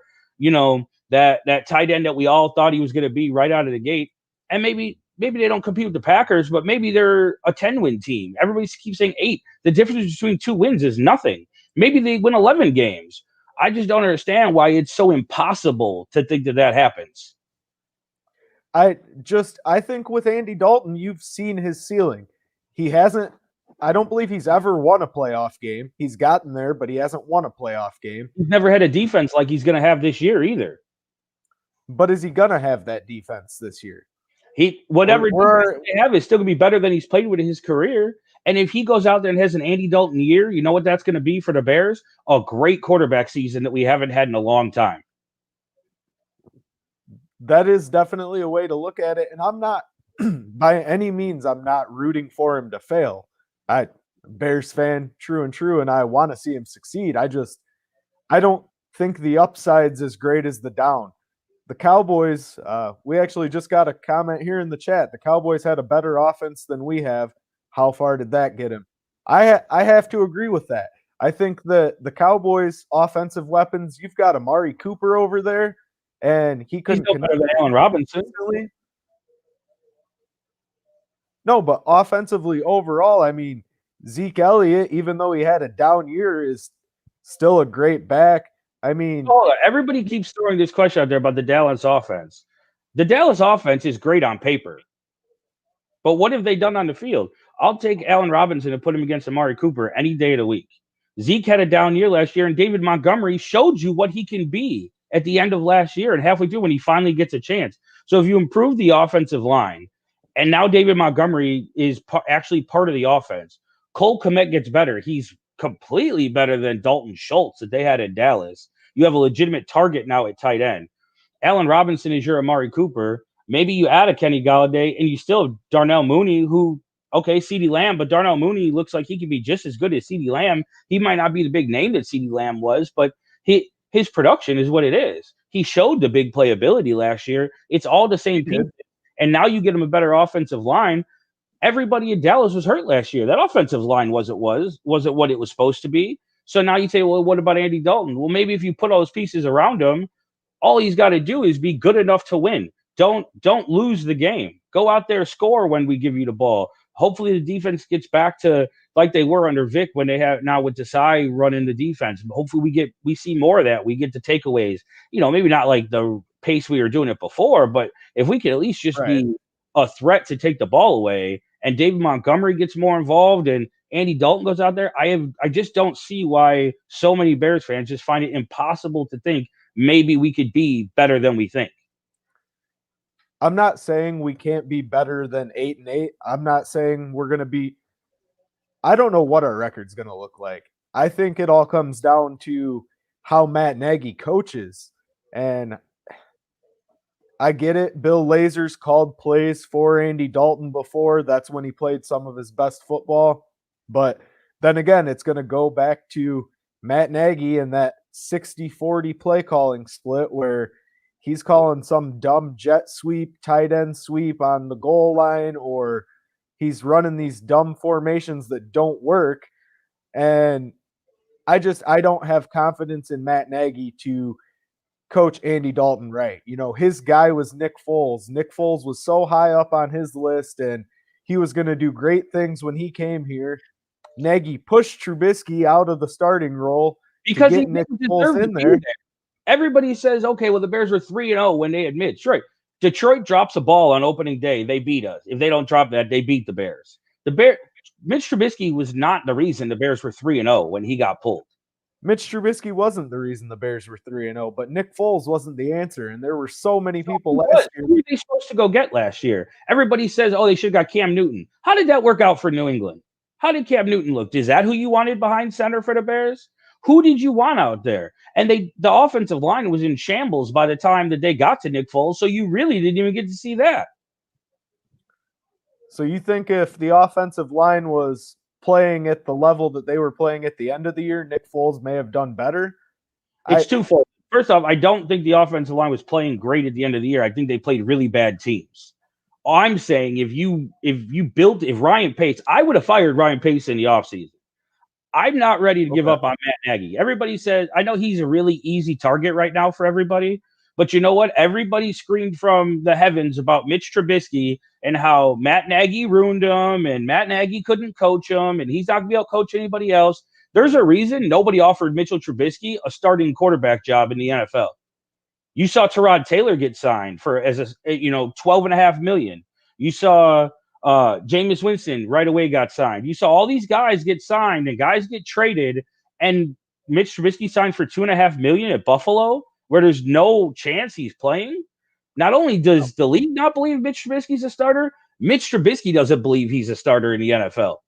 that tight end that we all thought he was going to be right out of the gate. And maybe they don't compete with the Packers, but maybe they're a 10-win team. Everybody keeps saying 8. The difference between 2 wins is nothing. Maybe they win 11 games. I just don't understand why it's so impossible to think that happens. I think with Andy Dalton, you've seen his ceiling. I don't believe he's ever won a playoff game. He's gotten there, but he hasn't won a playoff game. He's never had a defense like he's going to have this year either. But is he going to have that defense this year? Whatever defense they have is still going to be better than he's played with in his career. And if he goes out there and has an Andy Dalton year, you know what that's going to be for the Bears? A great quarterback season that we haven't had in a long time. That is definitely a way to look at it. And I'm not, by any means, I'm not rooting for him to fail. Bears fan, true, and I want to see him succeed. I don't think the upside's as great as the down. The Cowboys, we actually just got a comment here in the chat. The Cowboys had a better offense than we have. How far did that get him? I have to agree with that. I think that the Cowboys' offensive weapons, you've got Amari Cooper over there, and he couldn't connect with Allen Robinson. No, but offensively overall, I mean, Zeke Elliott, even though he had a down year, is still a great back. I mean, everybody keeps throwing this question out there about the Dallas offense. The Dallas offense is great on paper, but what have they done on the field? I'll take Allen Robinson and put him against Amari Cooper any day of the week. Zeke had a down year last year, and David Montgomery showed you what he can be at the end of last year and halfway through when he finally gets a chance. So if you improve the offensive line, and now David Montgomery is actually part of the offense, Cole Kmet gets better. He's completely better than Dalton Schultz that they had in Dallas. You have a legitimate target now at tight end. Allen Robinson is your Amari Cooper. Maybe you add a Kenny Golladay, and you still have Darnell Mooney, who, okay, CeeDee Lamb, but Darnell Mooney looks like he could be just as good as CeeDee Lamb. He might not be the big name that CeeDee Lamb was, but his production is what it is. He showed the big playability last year. It's all the same people. And now you get him a better offensive line. Everybody in Dallas was hurt last year. That offensive line wasn't what it was supposed to be. So now you say, well, what about Andy Dalton? Well, maybe if you put all those pieces around him, all he's got to do is be good enough to win. Don't lose the game. Go out there, score when we give you the ball. Hopefully the defense gets back to like they were under Vic when they have now with Desai running the defense. Hopefully we see more of that. We get the takeaways. Maybe not like the pace we were doing it before, but if we could at least just be a threat to take the ball away, and David Montgomery gets more involved and Andy Dalton goes out there, I just don't see why so many Bears fans just find it impossible to think maybe we could be better than we think. I'm not saying we can't be better than 8-8. I'm not saying we're going to be – I don't know what our record's going to look like. I think it all comes down to how Matt Nagy coaches. And I get it. Bill Lazor's called plays for Andy Dalton before. That's when he played some of his best football. But then again, it's going to go back to Matt Nagy and that 60-40 play calling split where he's calling some dumb jet sweep, tight end sweep on the goal line, or he's running these dumb formations that don't work. And I don't have confidence in Matt Nagy to coach Andy Dalton right. His guy was Nick Foles. Nick Foles was so high up on his list, and he was going to do great things when he came here. Nagy pushed Trubisky out of the starting role because to he get Nick didn't Foles deserve in to be there. Everybody says, okay, well, the Bears were 3-0 when they had Mitch. Right. Detroit drops a ball on opening day. They beat us. If they don't drop that, they beat the Bears. Mitch Trubisky was not the reason the Bears were 3-0 when he got pulled. Mitch Trubisky wasn't the reason the Bears were 3-0, but Nick Foles wasn't the answer. And there were so many people last year. Who were they supposed to go get last year? Everybody says, oh, they should have got Cam Newton. How did that work out for New England? How did Cam Newton look? Is that who you wanted behind center for the Bears? Who did you want out there? And the offensive line was in shambles by the time that they got to Nick Foles, so you really didn't even get to see that. So you think if the offensive line was playing at the level that they were playing at the end of the year, Nick Foles may have done better. It's twofold. First off, I don't think the offensive line was playing great at the end of the year. I think they played really bad teams. I'm saying if Ryan Pace, I would have fired Ryan Pace in the offseason. I'm not ready to give up on Matt Nagy. Everybody says, I know he's a really easy target right now for everybody, but you know what? Everybody screamed from the heavens about Mitch Trubisky and how Matt Nagy ruined him and Matt Nagy couldn't coach him and he's not going to be able to coach anybody else. There's a reason nobody offered Mitchell Trubisky a starting quarterback job in the NFL. You saw Tyrod Taylor get signed for $12.5 million. You saw Jameis Winston right away got signed. You saw all these guys get signed and guys get traded, and Mitch Trubisky signed for $2.5 million at Buffalo, where there's no chance he's playing. Not only does the league not believe Mitch Trubisky's a starter, Mitch Trubisky doesn't believe he's a starter in the NFL.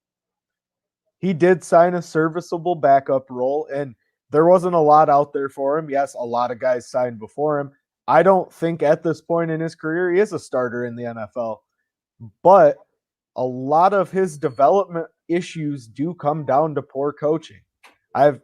He did sign a serviceable backup role, and there wasn't a lot out there for him. Yes, a lot of guys signed before him. I don't think at this point in his career he is a starter in the NFL. But a lot of his development issues do come down to poor coaching. I've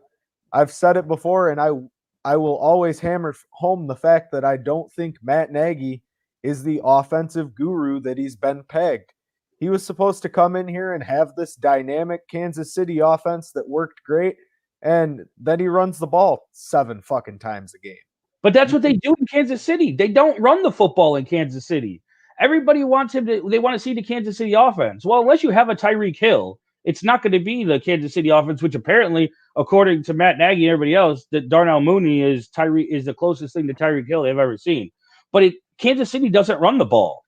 said it before, and I will always hammer home the fact that I don't think Matt Nagy is the offensive guru that he's been pegged. He was supposed to come in here and have this dynamic Kansas City offense that worked great, and then he runs the ball 7 fucking times a game. But that's what they do in Kansas City. They don't run the football in Kansas City. Everybody wants him to – they want to see the Kansas City offense. Well, unless you have a Tyreek Hill, it's not going to be the Kansas City offense, which apparently, according to Matt Nagy and everybody else, that Darnell Mooney is the closest thing to Tyreek Hill they've ever seen. But Kansas City doesn't run the ball.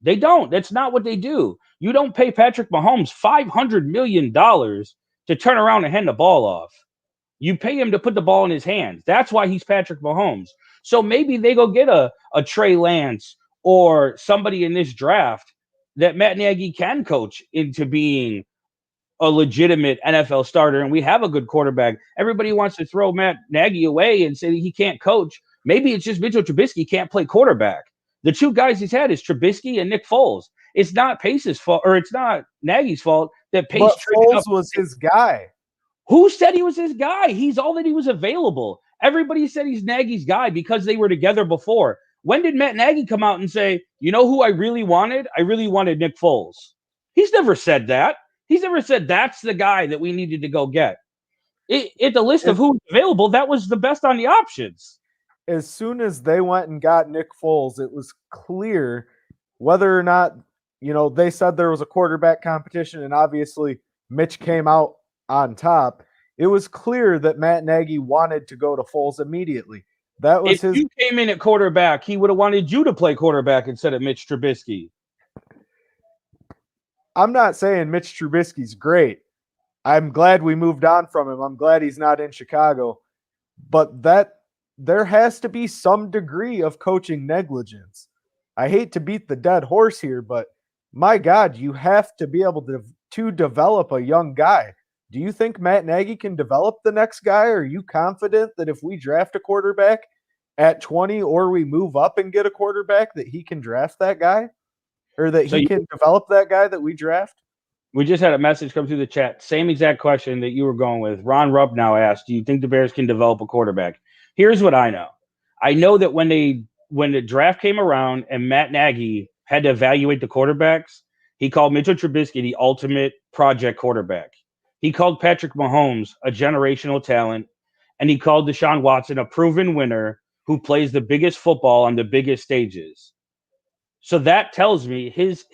They don't. That's not what they do. You don't pay Patrick Mahomes $500 million to turn around and hand the ball off. You pay him to put the ball in his hands. That's why he's Patrick Mahomes. So maybe they go get a Trey Lance or somebody in this draft that Matt Nagy can coach into being a legitimate NFL starter, and we have a good quarterback. Everybody wants to throw Matt Nagy away and say he can't coach. Maybe it's just Mitchell Trubisky can't play quarterback. The two guys he's had is Trubisky and Nick Foles. It's not Pace's fault, or it's not Nagy's fault that Pace Foles was his guy. Who said he was his guy? He's all that he was available. Everybody said he's Nagy's guy because they were together before. When did Matt Nagy come out and say, you know who I really wanted? I really wanted Nick Foles. He's never said that. He's never said that's the guy that we needed to go get. At the list of who's available, that was the best on the options. As soon as they went and got Nick Foles, it was clear whether or not, they said there was a quarterback competition, and obviously Mitch came out on top. It was clear that Matt Nagy wanted to go to Foles immediately. That was if you came in at quarterback, he would have wanted you to play quarterback instead of Mitch Trubisky. I'm not saying Mitch Trubisky's great. I'm glad we moved on from him. I'm glad he's not in Chicago. But there has to be some degree of coaching negligence. I hate to beat the dead horse here, but my God, you have to be able to develop a young guy. Do you think Matt Nagy can develop the next guy? Are you confident that if we draft a quarterback at 20 or we move up and get a quarterback that he can draft that guy? Or that he can develop that guy that we draft? We just had a message come through the chat. Same exact question that you were going with. Ron Rupp now asked, do you think the Bears can develop a quarterback? Here's what I know. I know that when the draft came around and Matt Nagy had to evaluate the quarterbacks, he called Mitchell Trubisky the ultimate project quarterback. He called Patrick Mahomes a generational talent, and he called Deshaun Watson a proven winner who plays the biggest football on the biggest stages. So that tells me his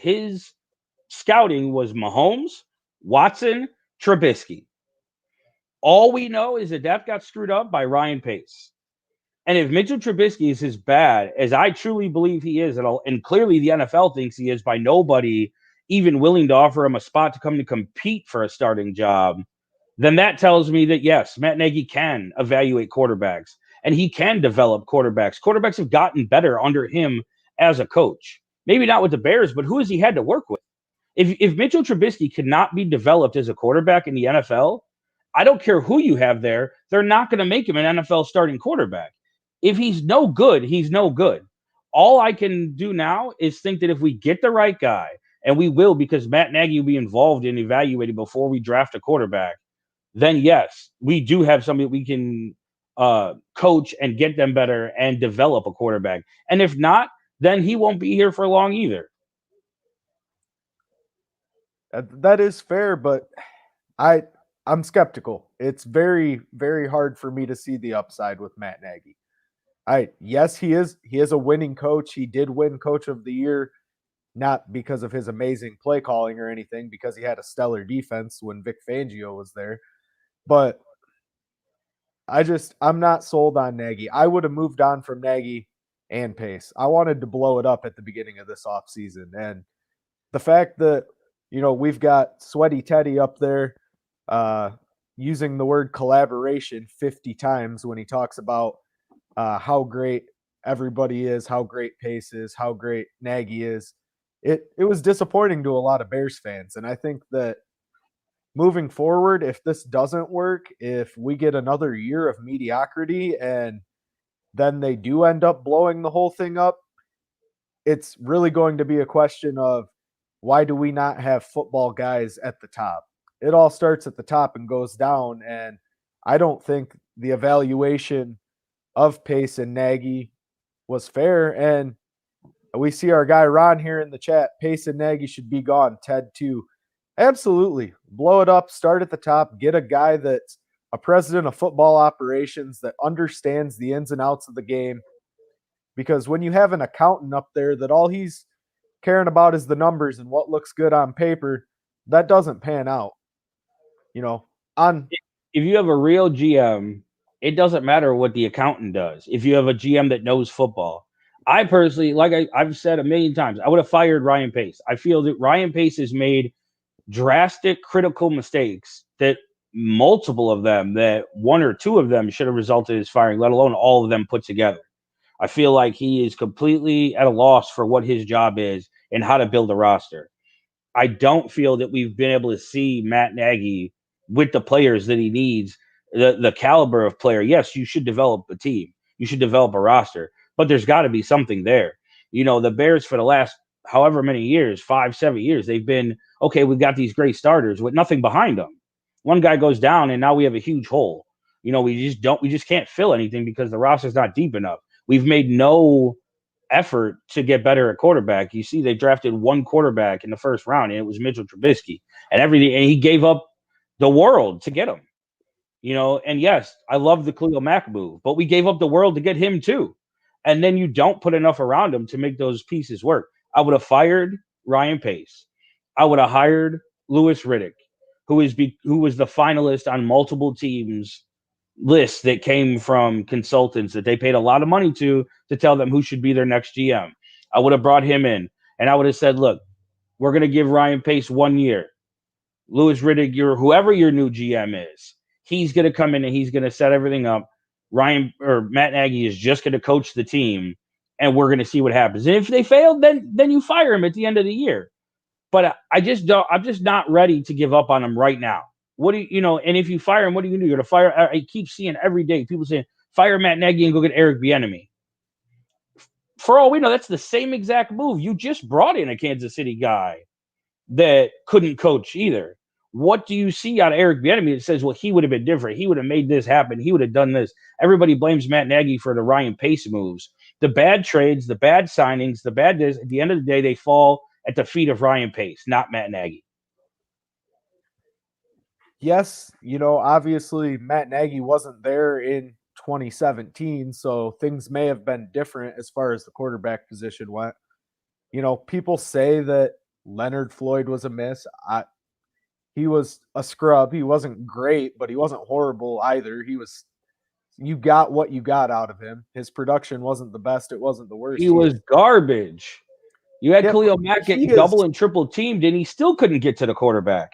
scouting was Mahomes, Watson, Trubisky. All we know is that got screwed up by Ryan Pace. And if Mitchell Trubisky is as bad as I truly believe he is, and clearly the NFL thinks he is by nobody even willing to offer him a spot to come to compete for a starting job, then that tells me that, yes, Matt Nagy can evaluate quarterbacks and he can develop quarterbacks. Quarterbacks have gotten better under him as a coach. Maybe not with the Bears, but who has he had to work with? If Mitchell Trubisky cannot be developed as a quarterback in the NFL, I don't care who you have there, they're not going to make him an NFL starting quarterback. If he's no good, he's no good. All I can do now is think that if we get the right guy and we will, because Matt Nagy will be involved in evaluating before we draft a quarterback, then yes, we do have somebody we can coach and get them better and develop a quarterback. And if not, then he won't be here for long either. That is fair, but I'm skeptical. It's very, very hard for me to see the upside with Matt Nagy. Yes, he is a winning coach. He did win Coach of the Year, not because of his amazing play calling or anything, because he had a stellar defense when Vic Fangio was there. But I'm not sold on Nagy. I would have moved on from Nagy and Pace. I wanted to blow it up at the beginning of this offseason. And the fact that, we've got Sweaty Teddy up there using the word collaboration 50 times when he talks about how great everybody is, how great Pace is, how great Nagy is. It was disappointing to a lot of Bears fans. And I think that moving forward, if this doesn't work, if we get another year of mediocrity and then they do end up blowing the whole thing up, it's really going to be a question of, why do we not have football guys at the top? It all starts at the top and goes down. And I don't think the evaluation of Pace and Nagy was fair. And we see our guy Ron here in the chat. Pace and Nagy should be gone. Ted too. Absolutely. Blow it up. Start at the top. Get a guy that's a president of football operations that understands the ins and outs of the game. Because when you have an accountant up there that all he's caring about is the numbers and what looks good on paper, that doesn't pan out. If you have a real GM, it doesn't matter what the accountant does. If you have a GM that knows football, I personally, like I've said a million times, I would have fired Ryan Pace. I feel that Ryan Pace has made drastic, critical mistakes that multiple of them, that one or two of them should have resulted in his firing, let alone all of them put together. I feel like he is completely at a loss for what his job is and how to build a roster. I don't feel that we've been able to see Matt Nagy with the players that he needs, the caliber of player. Yes, you should develop a team. You should develop a roster, but there's got to be something there. The Bears for the last however many years, 5-7 years, they've been, okay, we've got these great starters with nothing behind them. One guy goes down and now we have a huge hole. We just can't fill anything because the roster's not deep enough. We've made no effort to get better at quarterback. You see, they drafted one quarterback in the first round, and it was Mitchell Trubisky, and he gave up the world to get him. And yes, I love the Khalil Mack move, but we gave up the world to get him too. And then you don't put enough around him to make those pieces work. I would have fired Ryan Pace. I would have hired Louis Riddick, who was the finalist on multiple teams' lists that came from consultants that they paid a lot of money to tell them who should be their next GM. I would have brought him in, and I would have said, look, we're going to give Ryan Pace 1 year. Louis Riddick, whoever your new GM is, he's going to come in and he's going to set everything up. Matt Nagy is just going to coach the team, and we're going to see what happens. And if they fail, then you fire him at the end of the year. But I'm just not ready to give up on him right now. What do and if you fire him, what are you going to do? You're going to fire. I keep seeing every day people saying, fire Matt Nagy and go get Eric Bieniemy. For all we know, that's the same exact move. You just brought in a Kansas City guy that couldn't coach either. What do you see out of Eric Bieniemy that says, well, he would have been different. He would have made this happen. He would have done this. Everybody blames Matt Nagy for the Ryan Pace moves. The bad trades, the bad signings, the bad days, at the end of the day, they fall at the feet of Ryan Pace, not Matt Nagy. Yes, obviously Matt Nagy wasn't there in 2017, so things may have been different as far as the quarterback position went. People say that Leonard Floyd was a miss. He was a scrub. He wasn't great, but he wasn't horrible either. You got what you got out of him. His production wasn't the best. It wasn't the worst. He was garbage. You had Khalil Mack getting double and triple teamed, and he still couldn't get to the quarterback.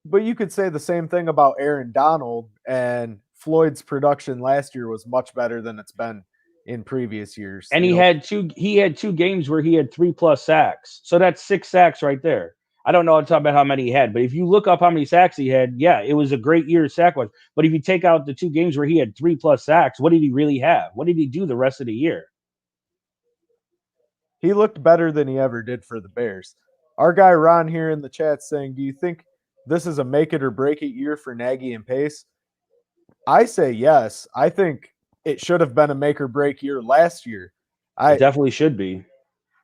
But you could say the same thing about Aaron Donald, and Floyd's production last year was much better than it's been in previous years. And he had two games where he had 3+ sacks. So that's 6 sacks right there. I don't know on top about how many he had, but if you look up how many sacks he had, yeah, it was a great year sack-wise. But if you take out the 2 games where he had 3+ sacks, what did he really have? What did he do the rest of the year? He looked better than he ever did for the Bears. Our guy Ron here in the chat saying, do you think this is a make it or break it year for Nagy and Pace? I say yes. I think it should have been a make or break year last year. It definitely should be.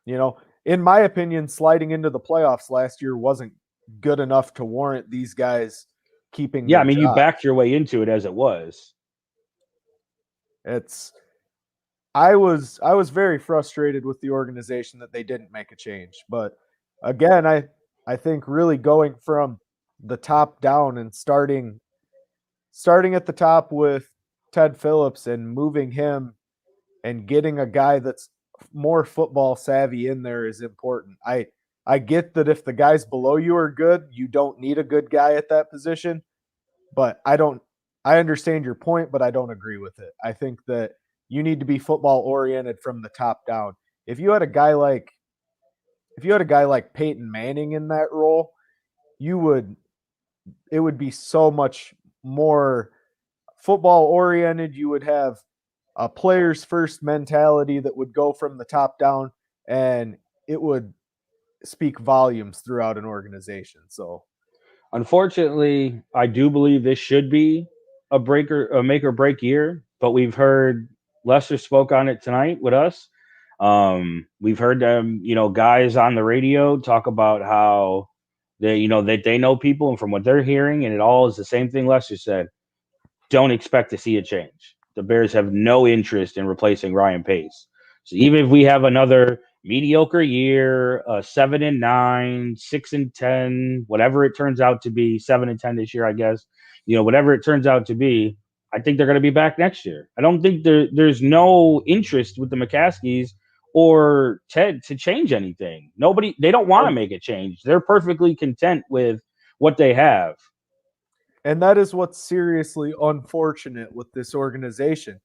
In my opinion, sliding into the playoffs last year wasn't good enough to warrant these guys keeping. Yeah, I mean, you backed your way into it as it was. I was very frustrated with the organization that they didn't make a change. But again, I think really going from the top down and starting at the top with Ted Phillips and moving him and getting a guy that's more football savvy in there is important. I get that if the guys below you are good, you don't need a good guy at that position. But I understand your point, but I don't agree with it. I think that you need to be football oriented from the top down. If you had a guy like Peyton Manning in that role, it would be so much more football oriented. You would have a players first mentality that would go from the top down, and it would speak volumes throughout an organization. So unfortunately, I do believe this should be a make or break year, but we've heard Lester spoke on it tonight with us. We've heard them, guys on the radio talk about how that they know people, and from what they're hearing, and it all is the same thing Lester said, don't expect to see a change. The Bears have no interest in replacing Ryan Pace. So even if we have another mediocre year, 7-9, 6-10, whatever it turns out to be, 7-10 this year, I guess, whatever it turns out to be, I think they're going to be back next year. I don't think there's no interest with the McCaskies or Ted to change anything. They don't want to make a change. They're perfectly content with what they have. And that is what's seriously unfortunate with this organization.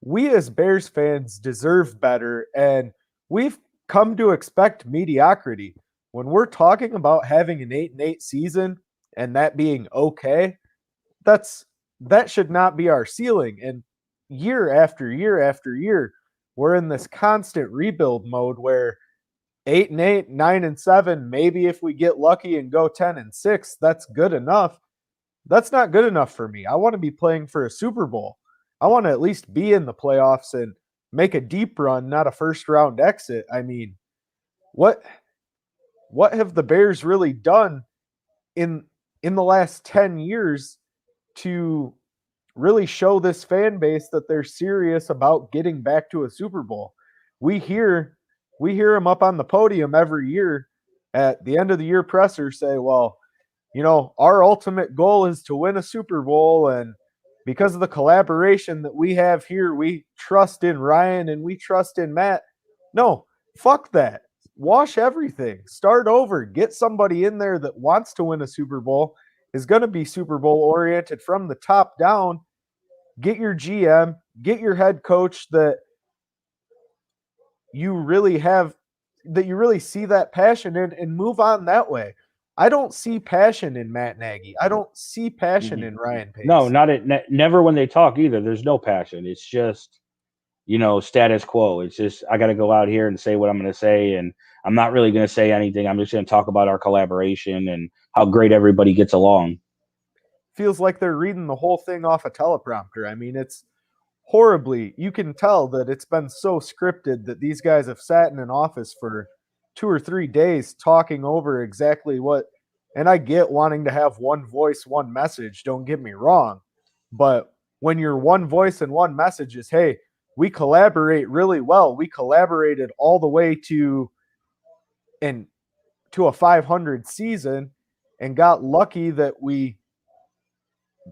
We as Bears fans deserve better, and we've come to expect mediocrity. When we're talking about having an 8-8 season and that being okay, that should not be our ceiling. And year after year after year, we're in this constant rebuild mode where 8-8, 9-7, maybe if we get lucky and go 10-6, that's good enough. That's not good enough for me. I want to be playing for a Super Bowl. I want to at least be in the playoffs and make a deep run, not a first round exit. I mean, what have the Bears really done in the last 10 years to really show this fan base that they're serious about getting back to a Super Bowl? We hear them up on the podium every year at the end of the year presser say, well, our ultimate goal is to win a Super Bowl, and because of the collaboration that we have here, we trust in Ryan and we trust in Matt. No, fuck that. Wash everything. Start over. Get somebody in there that wants to win a Super Bowl, is going to be Super Bowl oriented from the top down. Get your GM, get your head coach that you really see that passion in, and move on that way. I don't see passion in Matt Nagy. I don't see passion in Ryan Pace. No, never when they talk either. There's no passion. It's just, status quo. It's just, I got to go out here and say what I'm going to say, and I'm not really going to say anything. I'm just going to talk about our collaboration and how great everybody gets along. Feels like they're reading the whole thing off a teleprompter. I mean, it's horribly, you can tell that it's been so scripted that these guys have sat in an office for 2 or 3 days talking over exactly what, and I get wanting to have one voice, one message, don't get me wrong, but when your one voice and one message is, hey, we collaborate really well, we collaborated all the way to a 500 season and got lucky that we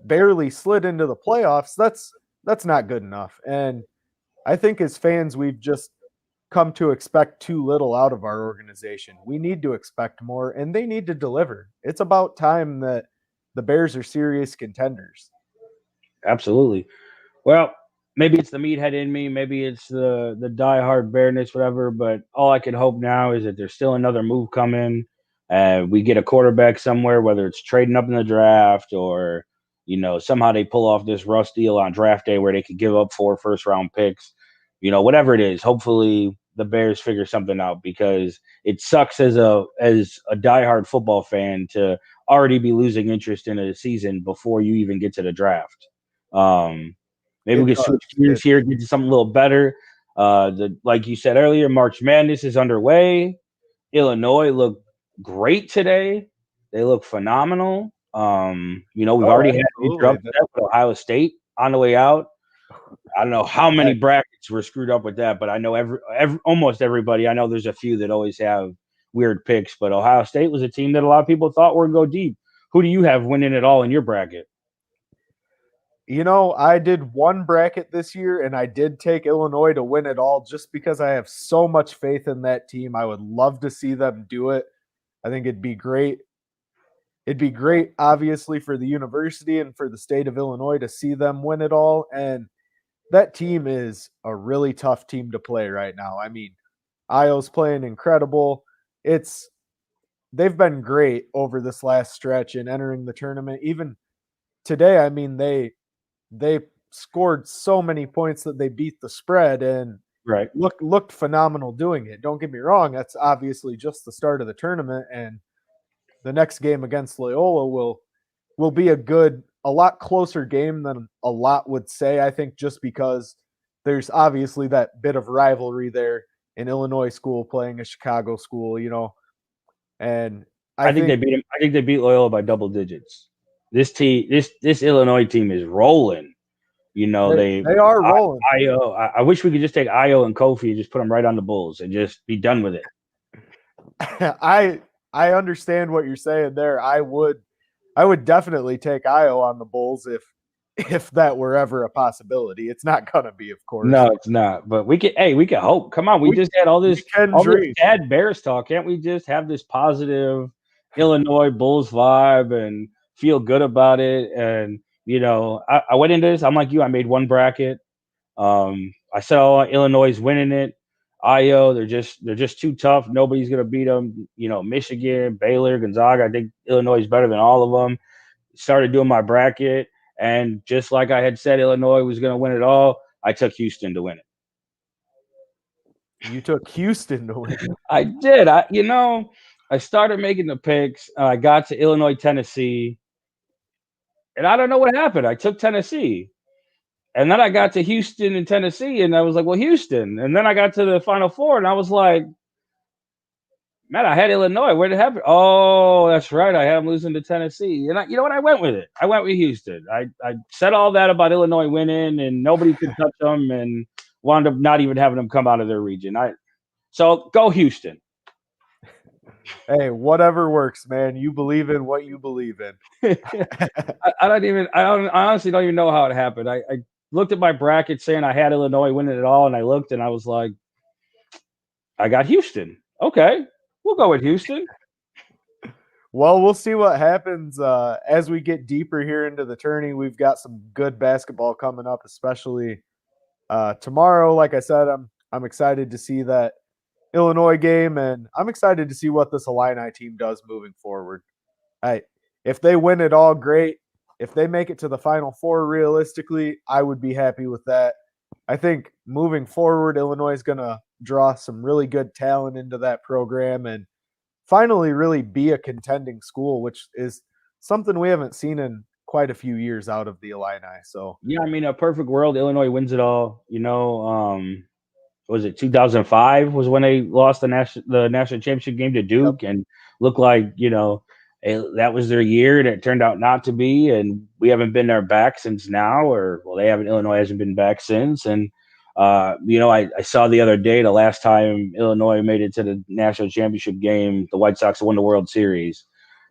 barely slid into the playoffs, that's not good enough. And I think as fans, we've just come to expect too little out of our organization. We need to expect more, and they need to deliver. It's about time that the Bears are serious contenders. Absolutely. Well, maybe it's the meathead in me, maybe it's the diehard Bearness, whatever, but all I can hope now is that there's still another move coming. We get a quarterback somewhere, whether it's trading up in the draft or, somehow they pull off this Russ deal on draft day where they could give up 4 first-round picks. Whatever it is, hopefully the Bears figure something out, because it sucks as a diehard football fan to already be losing interest in a season before you even get to the draft. Maybe we can switch gears here, get to something a little better. Like you said earlier, March Madness is underway. Illinois looked great today. They look phenomenal. We've already had an interruption with Ohio State on the way out. I don't know how many brackets were screwed up with that, but I know almost everybody. I know there's a few that always have weird picks, but Ohio State was a team that a lot of people thought were going to go deep. Who do you have winning it all in your bracket? I did one bracket this year, and I did take Illinois to win it all just because I have so much faith in that team. I would love to see them do it. I think it'd be great. It'd be great, obviously, for the university and for the state of Illinois to see them win it all. And that team is a really tough team to play right now. I mean, Io's playing incredible. They've been great over this last stretch in entering the tournament. Even today, I mean, they scored so many points that they beat the spread and looked phenomenal doing it. Don't get me wrong, that's obviously just the start of the tournament, and the next game against Loyola will be a lot closer game than a lot would say, I think, just because there's obviously that bit of rivalry there, an Illinois school playing a Chicago school, and I think they beat them. I think they beat Loyola by double digits. This Illinois team is rolling. They are rolling. I wish we could just take Io and Kofi and just put them right on the Bulls and just be done with it. I understand what you're saying there. I would definitely take Io on the Bulls if that were ever a possibility. It's not gonna be, of course. No, it's not. But we could hope. Come on, we just had all this bad Bears talk. Can't we just have this positive Illinois Bulls vibe and feel good about it? And I went into this. I'm like you. I made one bracket. I saw Illinois is winning it. Io, they're just too tough. Nobody's gonna beat them. Michigan, Baylor, Gonzaga. I think Illinois is better than all of them. Started doing my bracket, and just like I had said, Illinois was gonna win it all. I took Houston to win it. You took Houston to win it. I did. I started making the picks. I got to Illinois, Tennessee, and I don't know what happened. I took Tennessee. And then I got to Houston and Tennessee, and I was like, well, Houston. And then I got to the Final Four, and I was like, man, I had Illinois. Where did it happen? Oh, that's right. I had them losing to Tennessee. And you know what? I went with it. I went with Houston. I said all that about Illinois winning, and nobody could touch them, and wound up not even having them come out of their region. So go Houston. Hey, whatever works, man. You believe in what you believe in. I honestly don't even know how it happened. I looked at my bracket saying I had Illinois winning it all, and I looked and I was like, I got Houston. Okay, we'll go with Houston. Well, we'll see what happens as we get deeper here into the tourney. We've got some good basketball coming up, especially tomorrow. Like I said, I'm excited to see that Illinois game, and I'm excited to see what this Illini team does moving forward. If they win it all, great. If they make it to the Final Four, realistically, I would be happy with that. I think moving forward, Illinois is going to draw some really good talent into that program and finally really be a contending school, which is something we haven't seen in quite a few years out of the Illini. So yeah, I mean, a perfect world, Illinois wins it all. Was it 2005 was when they lost the national championship game to Duke, and looked like that was their year, and it turned out not to be. And we haven't been there back since now, Illinois hasn't been back since. And I saw the other day, the last time Illinois made it to the national championship game, the White Sox won the World Series,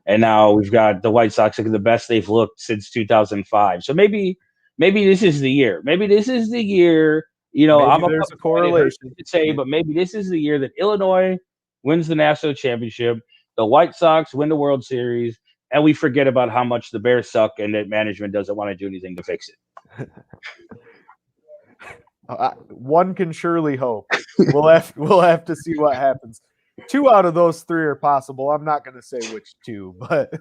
and now we've got the White Sox looking the best they've looked since 2005. So maybe this is the year. Maybe this is the year. There's a correlation to say, but maybe this is the year that Illinois wins the national championship, the White Sox win the World Series, and we forget about how much the Bears suck and that management doesn't want to do anything to fix it. One can surely hope. We'll have to see what happens. 2 out of those 3 are possible. I'm not going to say which 2, but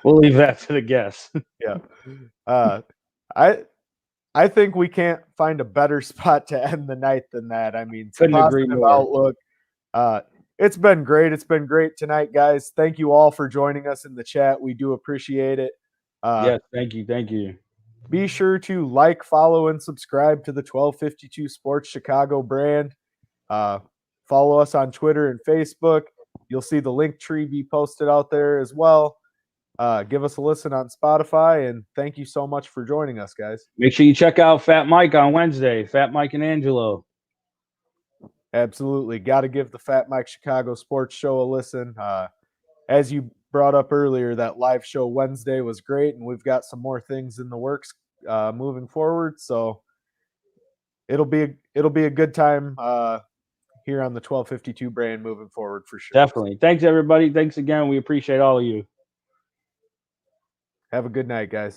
we'll leave that to the guess. Yeah. I think we can't find a better spot to end the night than that. I mean, it's a Couldn't agree positive more. outlook. It's been great. It's been great tonight, guys. Thank you all for joining us in the chat. We do appreciate it. Yes, thank you. Thank you. Be sure to like, follow, and subscribe to the 1252 Sports Chicago brand. Follow us on Twitter and Facebook. You'll see the link tree be posted out there as well. Give us a listen on Spotify, and thank you so much for joining us, guys. Make sure you check out Fat Mike on Wednesday. Fat Mike and Angelo. Absolutely. Got to give the Fat Mike Chicago Sports Show a listen. As you brought up earlier, that live show Wednesday was great, and we've got some more things in the works moving forward. So it'll be a good time here on the 1252 brand moving forward for sure. Definitely. Thanks, everybody. Thanks again. We appreciate all of you. Have a good night, guys.